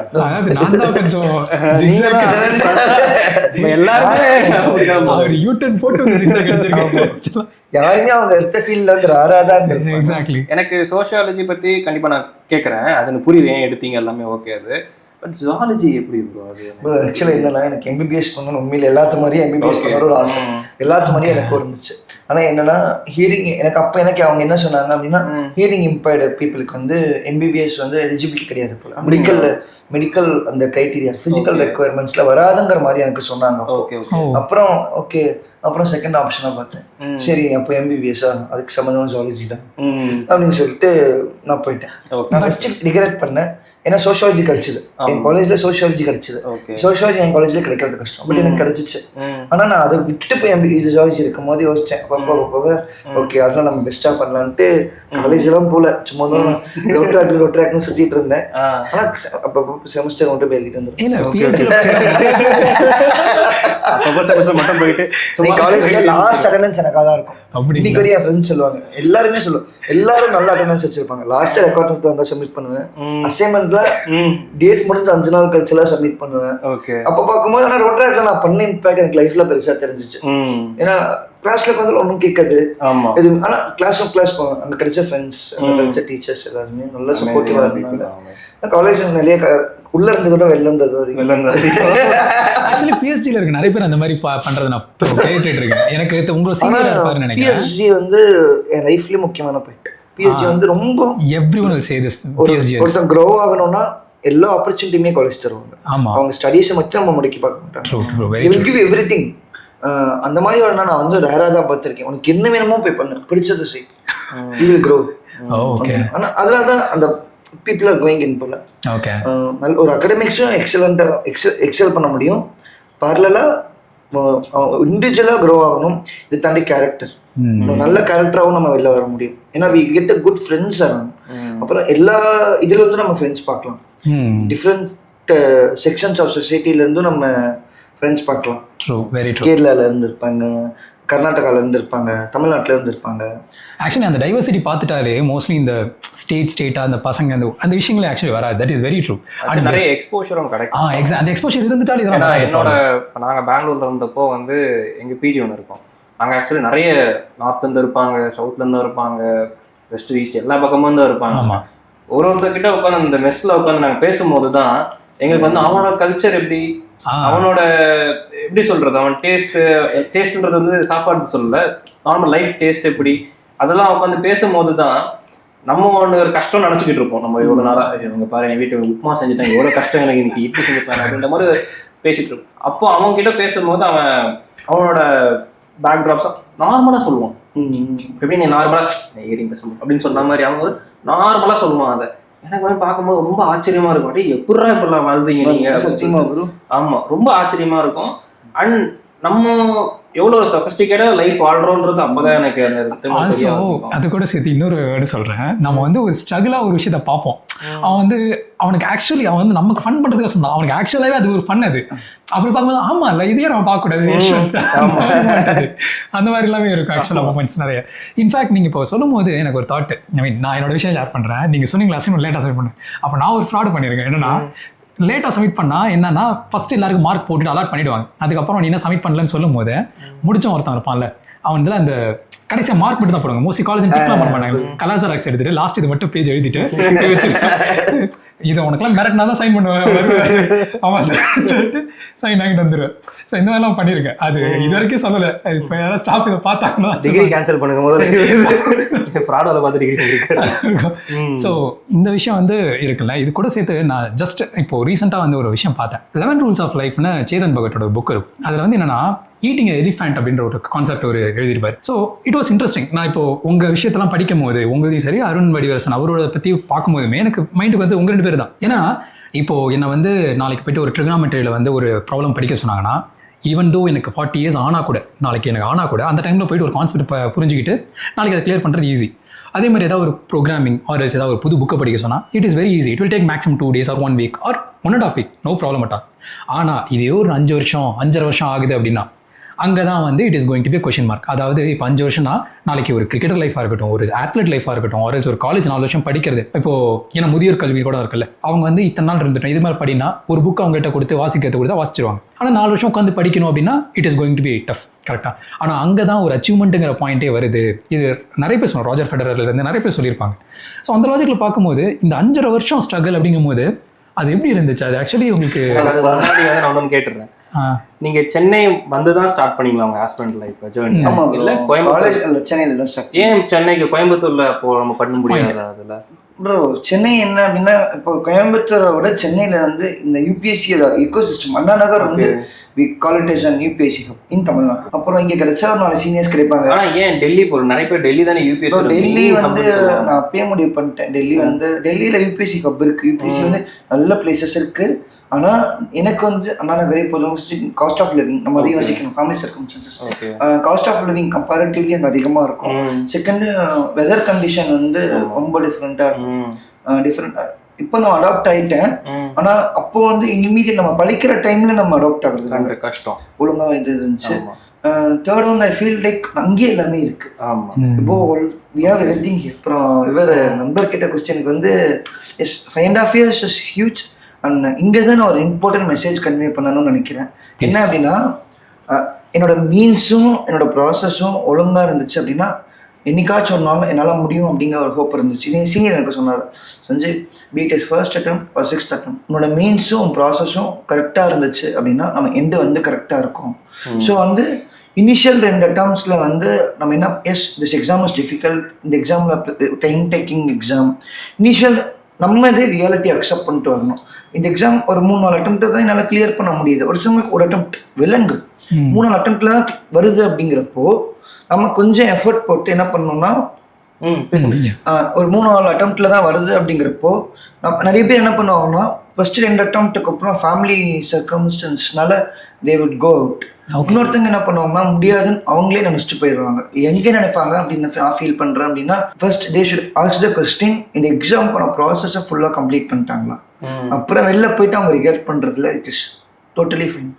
யாருமே அவங்க எடுத்த ஃபீல்ட்ல வந்து ராராதான் இருந்திருப்பாங்க. எனக்கு சோஷியாலஜி பற்றி கண்டிப்பாக நான் கேட்குறேன், அது எனக்கு புரியுது ஏன் எடுத்தீங்க எல்லாமே ஓகே. அது பட் ஜுவாலஜி எப்படி ப்ரோ? அது ஆக்சுவலாக என்னன்னா எனக்கு எம்பிபிஎஸ் பண்ணணும் உண்மையில எல்லாத்து மாதிரியும் எம்பிபிஎஸ் பண்ண ஒரு ஆசை, எல்லாத்து மாதிரியும் எனக்கு இருந்துச்சு. ஆனால் என்னன்னா ஹியரிங் எனக்கு அப்போ எனக்கு அவங்க என்ன சொன்னாங்க அப்படின்னா ஹியரிங் இம்பேர்டு பீப்புளுக்கு வந்து எம்பிபிஎஸ் வந்து எலிஜிபிலிட்டி கிடையாது போல, மெடிக்கல் அந்த க்ரைட்டீரியா ஃபிசிக்கல் ரெக்குயர்மெண்ட்ஸ்ல வராதுங்கிற மாதிரி எனக்கு சொன்னாங்க. அப்புறம் ஓகே, அப்புறம் செகண்ட் ஆப்ஷனாக பார்த்தேன். சரி அப்போ எம்பிபிஎஸ்ஸா, அதுக்கு சம்மந்தமான ஜுவாலஜி தான் அப்படின்னு சொல்லிட்டு நான் போயிட்டேன். நான் ஃபர்ஸ்ட் ரிக்ரெட் பண்ணேன், ஏன்னா சோஷியாலஜி கிடைச்சிது என் காலேஜ்ல, சோஷியாலஜி கிடைச்சிது. சோஷியாலஜி என் காலேஜ்ல கிடைக்கிறது கஷ்டம், பட் எனக்கு கிடைச்சிச்சு. ஆனால் நான் அதை விட்டுட்டு போய் ஜுவாலஜி இருக்கும் போது யோசிச்சேன், போக ஓகே அதெல்லாம் நம்ம பெஸ்டா பண்ணலான்ட்டு காலேஜ் எல்லாம் போல, சும்மா தான் ரோட்ராக்னு சுத்திட்டு இருந்தேன். ஆனால் அப்போ செமஸ்டர் மட்டும் போய் எழுதிட்டு வந்துருக்கேன். காலேஜ்ல லாஸ்ட் அட்டெண்டன்ஸ் எனக்காக தான் இருக்கும். இன்னைக்கு வரையும் என் ஃப்ரெண்ட்ஸ் சொல்லுவாங்க, எல்லாருமே சொல்லுவாங்க, எல்லாரும் நல்ல அட்டெண்டன்ஸ் வச்சிருப்பாங்க. லாஸ்ட் ரெக்கார்ட் வந்தா சப்மிட் பண்ணுவேன், அசைன்மெண்ட்ல டேட் முடிஞ்சு 5 நாள் கழிச்சு எல்லாம் சப்மிட் பண்ணுவேன். அப்ப பார்க்கும்போது ஆனா ரோட்ராக்ல நான் பண்ண இம்பாக்ட் எனக்கு லைஃப்ல பெருசா தெரிஞ்சிச்சு. ஏன்னா கிளாஸ்ல வந்து ஒன்றும் கேட்காது, ஆனா கிளாஸ் போவேன், அங்க கிடைச்ச ஃப்ரெண்ட்ஸ், அங்க கிடைச்ச டீச்சர்ஸ் எல்லாருமே நல்ல சப்போர்ட்டிவா இருந்தாங்க. காலேஜ் நிறைய உள்ள இருந்ததோட வெளில இருந்தது. ஆக்சுவலி பிஎஸ்ஜில இருக்கு நிறைய பேர் அந்த மாதிரி பண்றது நான் கேட்டுட்டு இருக்கேன். எனக்கு உங்க சீனியர் இருப்பாரு நினைக்கிறேன். பிஎஸ்ஜி வந்து என் லைஃப்லயே முக்கியமான பாயிண்ட். பிஎஸ்ஜி வந்து ரொம்ப everyone will say this. PSG ஒருத்தன் க்ரோ ஆகணும்னா எல்லா ஆப்பர்ச்சுனிட்டியுமே காலேஜ் தருவாங்க. அவங்க ஸ்டடீஸை மட்டும் நம்ம முடக்கி பார்க்க மாட்டாங்க. they will give you everything. அந்த மாதிரி வரணும். நான் வந்து ரேரா தான் பார்த்துருக்கேன். உனக்கு என்ன வேணுமோ போய் பண்ணு, பிடிச்சது செய், you will grow. ஆனா அதனால தான் அந்த people are going in போல. நல்ல ஒரு அகாடமிக்ஸும் எக்ஸல் பண்ண முடியும், பேரலலா இண்டிவிஜுவலா க்ரோ ஆகணும். இது தாண்டி கேரக்டர், நல்ல கேரக்டராகவும் நம்ம வெளில வர முடியும். ஏன்னா we get a good friends around. அப்புறம் எல்லா இதுல இருந்து நம்ம ஃப்ரெண்ட்ஸ் பார்க்கலாம், டிஃப்ரெண்ட் செக்ஷன்ஸ் ஆஃப் சொசைட்டில இருந்தும் நம்ம ஃப்ரெண்ட்ஸ் பார்க்கலாம். கேரளால இருந்து இருப்பாங்க, கர்நாடகால இருந்து இருப்பாங்க, தமிழ்நாட்டுல இருந்து இருப்பாங்க. ஆக்சுவலி அந்த டைவர்சிட்டி பார்த்துட்டாலே மோஸ்ட்லி இந்த ஸ்டேட்டா அந்த பசங்க அந்த விஷயங்களே ஆக்சுவலி வராது. That is very true. அது நிறைய எக்ஸ்போஷரும் கிடைக்கும். அந்த எக்ஸ்போஷர் இருந்துட்டாலே என்னோட நாங்கள் பெங்களூர்ல இருந்தப்போ வந்து எங்கள் பிஜி ஒன்று இருக்கும். அங்கே ஆக்சுவலி நிறைய நார்த்லேருந்து இருப்பாங்க, சவுத்லேருந்து இருப்பாங்க, வெஸ்ட் ஈஸ்ட் எல்லா பக்கமும் தான் இருப்பாங்க. ஒருத்தர்கிட்ட உட்காந்து அந்த மெஸ்ல உட்காந்து நாங்கள் பேசும்போது தான் எங்களுக்கு வந்து அவனோட கல்ச்சர் எப்படி, அவனோட எப்படி சொல்றது, அவன் டேஸ்ட்ன்றது வந்து சாப்பாடு சொல்லல, நார்மல் லைஃப் டேஸ்ட் எப்படி, அதெல்லாம் உட்காந்து பேசும்போது தான் நம்ம ஒன்று ஒரு கஷ்டம் நினச்சிக்கிட்டு இருப்போம். நம்ம எவ்வளோ நாளா இவங்க பாரு என் வீட்டு உப்புமா செஞ்சுட்டாங்க, எவ்வளோ கஷ்டம் எனக்கு இன்னைக்கு இட்லி செஞ்சுட்டாங்க அப்படின்ற மாதிரி பேசிட்டு இருப்போம். அப்போ அவங்க கிட்ட பேசும்போது அவனோட பேக்ட்ராப்ஸா நார்மலா சொல்லுவான். எப்படி நீ நார்மலா ஏறிங் பேசணும் அப்படின்னு சொன்ன மாதிரி அவங்க நார்மலா சொல்லுவான். அதை எனக்கு வந்து பார்க்கும்போது ரொம்ப ஆச்சரியமா இருக்கும். அப்படியே எப்படா இப்படிலாம் வாழ்ந்தீங்க நீங்க? ஆமா, ரொம்ப ஆச்சரியமா இருக்கும். அண்ட் நம்ம எவ்வளோ ஒரு சொஃபிஸ்டிகேட்டா லைஃப் வாழ்றோன்றது அப்பதான் எனக்கு அது கூட சேர்த்து இன்னொரு வேர்டு சொல்றேன். நம்ம வந்து ஒரு ஸ்ட்ரகிளா ஒரு விஷயத்த பார்ப்போம். அவனுக்கு ஆக்சுவலி அவன் வந்து நமக்கு ஃபன் பண்றதுக்கு சொன்னான், அவனுக்கு ஆக்சுவலாவே அது ஒரு ஃபன். அது அப்படி பார்க்கும்போது ஆமா இல்ல இதையே நம்ம பார்க்க கூடாது, அந்த மாதிரி எல்லாமே இருக்கும் ஆக்சுவலா மொமெண்ட்ஸ் நிறைய. இன்ஃபேக்ட் நீங்க இப்போ சொல்லும் போது எனக்கு ஒரு தாட், ஐ மீன் நான் என்னோட விஷயம் ஷேர் பண்றேன். நீங்க சொன்னீங்களா அசைன்மெண்ட் லேட்டா சப்மிட் பண்ணேன், அப்போ நான் ஒரு ஃப்ராட் பண்ணிருக்கேன். என்னன்னா லேட்டாக சப்மிட் பண்ணால் என்னன்னா ஃபர்ஸ்ட் எல்லாருக்கும் மார்க் போட்டுட்டு அலாட் பண்ணிடுவாங்க. அதுக்கப்புறம் நீ என்ன சப்மிட் பண்ணலன்னு சொல்லும் போது முடிச்சவன் ஒருத்தன் இருப்பான்ல, அவன் இதில் அந்த கடைசியாக மார்க் மட்டும் தான் போடுவாங்க. மோஸ்ட்லி காலேஜ் டிக்ளேர் பண்ண மாட்டாங்க, கலாச்சாரம் எடுத்துட்டு லாஸ்ட் இது மட்டும் பேஜ் எழுதிட்டு இதை உனக்குலாம் மிரட்டினா தான் சைன் பண்ணுவேன், ஆமாம் சொல்லிட்டு சைன் ஆகிட்டு வந்துடுவேன். ஸோ இந்த மாதிரிலாம் பண்ணியிருக்கேன். அது இது வரைக்கும் சொல்லலை. இப்போ யாராவது ஸ்டாஃப் இதை பார்த்தாங்கன்னா டிகிரி கேன்சல் பண்ணுங்க போது ஃப்ராடால பார்த்து டிகிரி. ஸோ இந்த விஷயம் வந்து இருக்குல்ல, இது கூட சேர்த்து நான் ஜஸ்ட் இப்போ ரீசெண்டாக வந்து ஒரு விஷயம் பார்த்தேன். 11 ரூல்ஸ் ஆஃப் லைஃப்னு சேதன் பகட்டோட புக் இருக்கும். அதில் வந்து என்னன்னா ஈட்டிங் எலிஃபேண்ட் அப்படின்ற ஒரு கான்செப்ட் ஒரு எழுதியிருப்பார். So it was interesting. நான் இப்போ உங்கள் விஷயத்தெல்லாம் படிக்கும் போது உங்களையும் சரி அருண் வடிவேசன் அவரோட பற்றி பார்க்கும்போதுமே எனக்கு மைண்டுக்கு வந்து உங்கள் 2 பேர் தான். ஏன்னா இப்போ என்னை வந்து நாளைக்கு போய்ட்டு ஒரு ட்ரிகனாமெட்ரியில் வந்து ஒரு ப்ராப்ளம் படிக்க சொன்னாங்கன்னா, ஈவன் தோ எனக்கு 40 years ஆனால் கூட, நாளைக்கு எனக்கு ஆனால் கூட அந்த டைமில் போய்ட்டு ஒரு கான்செப்ட் புரிஞ்சுக்கிட்டு நாளைக்கு அதை கிளியர் பண்ணுறது ஈஸி. அதே மாதிரி ஏதாவது ஒரு ப்ரோக்ராமிங் ஆர் ஏதாவது ஒரு புது புக்கை படிக்க சொன்னால் it is very easy. It will take maximum 2 days or 1 week or 1.5 week, no problem at all. ஆனால் இதே ஒரு 5 வருஷம் 5.5 வருஷம் ஆகுது அப்படின்னா அங்கே தான் வந்து it is going to be question mark. அதாவது இப்போ 5 வருஷம்னா நாளைக்கு ஒரு கிரிக்கெட்டர் லைஃபாக இருக்கட்டும், ஒரு அத்லெட் லைஃபாக இருக்கட்டும், ஒரு காலேஜ் 4 வருஷம் படிக்கிறது. இப்போ ஏன்னா முதியோர் கல்வி கூட இருக்குல்ல, அவங்க வந்து இத்தனை நாள் இருந்துட்டோம் இது மாதிரி படினா ஒரு புக் அவங்ககிட்ட கொடுத்து வாசிக்கிறது கொடுத்தா வாசிச்சிருவாங்க. ஆனால் 4 வருஷம் உட்காந்து படிக்கணும் அப்படின்னா it is going to B tough. கரெக்டாக. ஆனால் அங்கே தான் ஒரு அச்சீவ்மெண்ட்டுங்கிற பாயிண்டே வருது. இது நிறைய பேர் சொல்லுவாங்க, ராஜர் ஃபெடரர்லேருந்து நிறைய பேர் சொல்லியிருப்பாங்க. ஸோ அந்த லாஜிக்கில் பார்க்கும்போது இந்த 5.5 வருஷம் ஸ்ட்ரகிள் அப்படிங்கும்போது அது எப்படி இருந்துச்சு? அது ஆக்சுவலி உங்களுக்கு நான் ஒன்று கேட்டுறேன். நீங்க சென்னை வந்து தான் ஸ்டார்ட் பண்ணீங்களா உங்க ஹஸ்பண்ட் லைஃப் ஜர்னி? இல்ல கோயம்புத்தூர்? சென்னையில தான் ஸ்டார்ட். ஏன் சென்னைக்கு கோயம்புத்தூர்ல அப்போ நம்ம பண்ண முடியாது? அதுல ப்ரோ சென்னை என்ன அப்படின்னா, இப்போ கோயம்புத்தூரை விட சென்னையில வந்து இந்த யூபிஎஸ்சியோட எக்கோசிஸ்டம், அண்ணா நகர் வந்து we call it as UPSC hub in Tamil Nadu. அப்புறம் இங்கே கிடைச்சா ஒரு 4 சீனியர்ஸ் கிடைப்பாங்க. ஆனால் ஏன் டெல்லி போகிறோம்? நிறைய பேர் டெல்லி தானே யூபிஎஸ்சி. டெல்லி வந்து நான் அப்பயே முடிவு பண்ணிட்டேன். டெல்லியில் யூபிஎஸ்சி ஹப் இருக்கு. யூபிஎஸ்சி வந்து நல்ல பிளேசஸ் இருக்கு. ஆனால் எனக்கு வந்து அண்ணா நகரே போதும். காஸ்ட் ஆஃப் லிவிங் நம்ம அதையும் யோசிக்கணும். Family circumstances, cost of living comparatively அங்கே அதிகமாக இருக்கும். செகண்ட், வெதர் கண்டிஷன் வந்து ரொம்ப டிஃப்ரெண்ட்டாக இருக்கும். இப்போ நான் அடாப்ட் ஆகிட்டேன். ஆனால் அப்போ வந்து இனிமீடியட் நம்ம படிக்கிற டைமில் நம்ம அடாப்ட் ஆகுறது கஷ்டம். ஒழுங்காக இது இருந்துச்சு. Third one, I feel like அங்கேயே எல்லாமே இருக்கு. இப்போ வி ஹேவ் எவ்ரிதிங் ஹியர். அப்புறம் இவர் நண்பர் கிட்ட கொஸ்டினுக்கு வந்து yes 5.5 years is huge. And இங்கே தான் நான் ஒரு இம்பார்ட்டன்ட் மெசேஜ் கன்வே பண்ணணும்னு நினைக்கிறேன். என்ன அப்படின்னா, என்னோட மீன்ஸும் என்னோட ப்ராசஸும் ஒழுங்காக இருந்துச்சு அப்படின்னா என்னைக்காச்சும் ஒரு நாள் என்னால் முடியும் அப்படிங்கிற ஒரு ஹோப் இருந்துச்சு. இதே சீனியர் எனக்கு சொன்னார், Sanjay beat is first attempt or 6th attempt. உன்னோட மீன்ஸும் ப்ராசஸும் கரெக்டாக இருந்துச்சு அப்படின்னா நம்ம எண்டு வந்து கரெக்டாக இருக்கும். ஸோ வந்து இனிஷியல் 2 attemptsல வந்து நம்ம என்ன, yes this exam is difficult, இந்த எக்ஸாமில் டைம் டேக்கிங் எக்ஸாம். இனிஷியல் நம்ம இதே ரியாலிட்டி அக்செப்ட் பண்ணிட்டு வரணும். இந்த எக்ஸாம் ஒரு 3-4 attempt தான் என்னால் கிளியர் பண்ண முடியுது. ஒரு சிலருக்கு ஒரு attempt விலங்கு 3-4 attemptல தான் வருது. அப்படிங்கிறப்போ நம்ம கொஞ்சம் எஃபர்ட் போட்டு என்ன பண்ணணும்னா, ஒரு 3-4 attemptல தான் வருது அப்படிங்கிறப்போ நிறைய பேர் என்ன பண்ணுவாங்கன்னா, ஃபர்ஸ்ட் 2 attemptக்கு அப்புறம் ஃபேமிலி சர்க்கம்ஸ்டன்ஸ்னால தே வுட் கோ அவுட். இன்னொருத்தங்க என்ன பண்ணுவாங்கன்னா, முடியாதுன்னு அவங்களே நினைச்சிட்டு போயிடுவாங்க. எங்கே நினைப்பாங்க அப்படின்னு நான் ஃபீல் பண்ணுறேன் அப்படின்னா, first they should ask the question, இந்த எக்ஸாம்க்கான ப்ராசஸை ஃபுல்லாக கம்ப்ளீட் பண்ணிட்டாங்களா? அப்புறம் வெளில போயிட்டு அவங்க ரிகரெட் பண்ணுறதுல இட் இஸ் டோட்டலி ஃபைன்.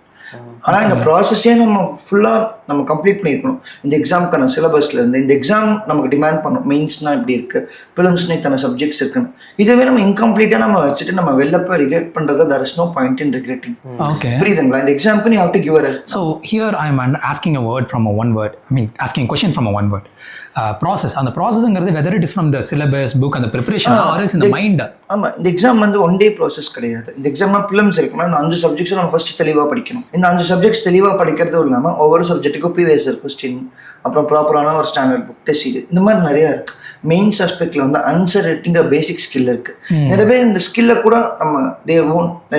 ஆனால் இந்த ப்ராசஸே நம்ம ஃபுல்லாக கம்ப்ளீட் பண்ணியிருக்கணும். இந்த எக்ஸாமுக்கான சிலபஸ்ல இருந்து இந்த எக்ஸாம் நமக்கு டிமாண்ட் பண்ணும். மெயின்ஸ்னா இப்படி இருக்கு, பிலிம்ஸ்னா இத்தனை சப்ஜெக்ட்ஸ் இருக்குன்னு. இதுவே நம்ம இன்கம்ப்ளீட்டாக நம்ம வச்சுட்டு நம்ம வெளில போய் ரிகரெட் பண்ணுறது, there is no point in regretting. புரியுதுங்களா? இந்த எக்ஸாமுக்கு நீ have to give a rest. So here I am asking a word from a one word. I mean asking a question from a one word. Process. அந்த ப்ராசஸ்ங்கிறது whether it is from the syllabus book and the preparation or else in the mind. ஆமாம், இந்த exam வந்து 1 day process கிடையாது. இந்த எக்ஸாம்னா films இருக்குன்னா இந்த 5 சப்ஜெக்ட்ஸும் நம்ம first தெளிவாக படிக்கணும். இந்த 5 சப்ஜெக்ட்ஸ் தெளிவாக படிக்கிறதும் இல்லாமல் ஒவ்வொரு சப்ஜெக்ட்டுக்கும் ப்ரீவியஸ் இயர் கொஸ்டின், அப்புறம் ப்ராப்பரான ஒரு ஸ்டாண்டர்ட் புக் டெஸ்ட், இந்த மாதிரி நிறையா இருக்குது. மெயின்ஸ் ஆஸ்பெக்டில் வந்து ஆன்சர் ரைட்டிங்கிற பேசிக் ஸ்கில் இருக்குது. நிறைய பேர் இந்த ஸ்கில்லை கூட நம்ம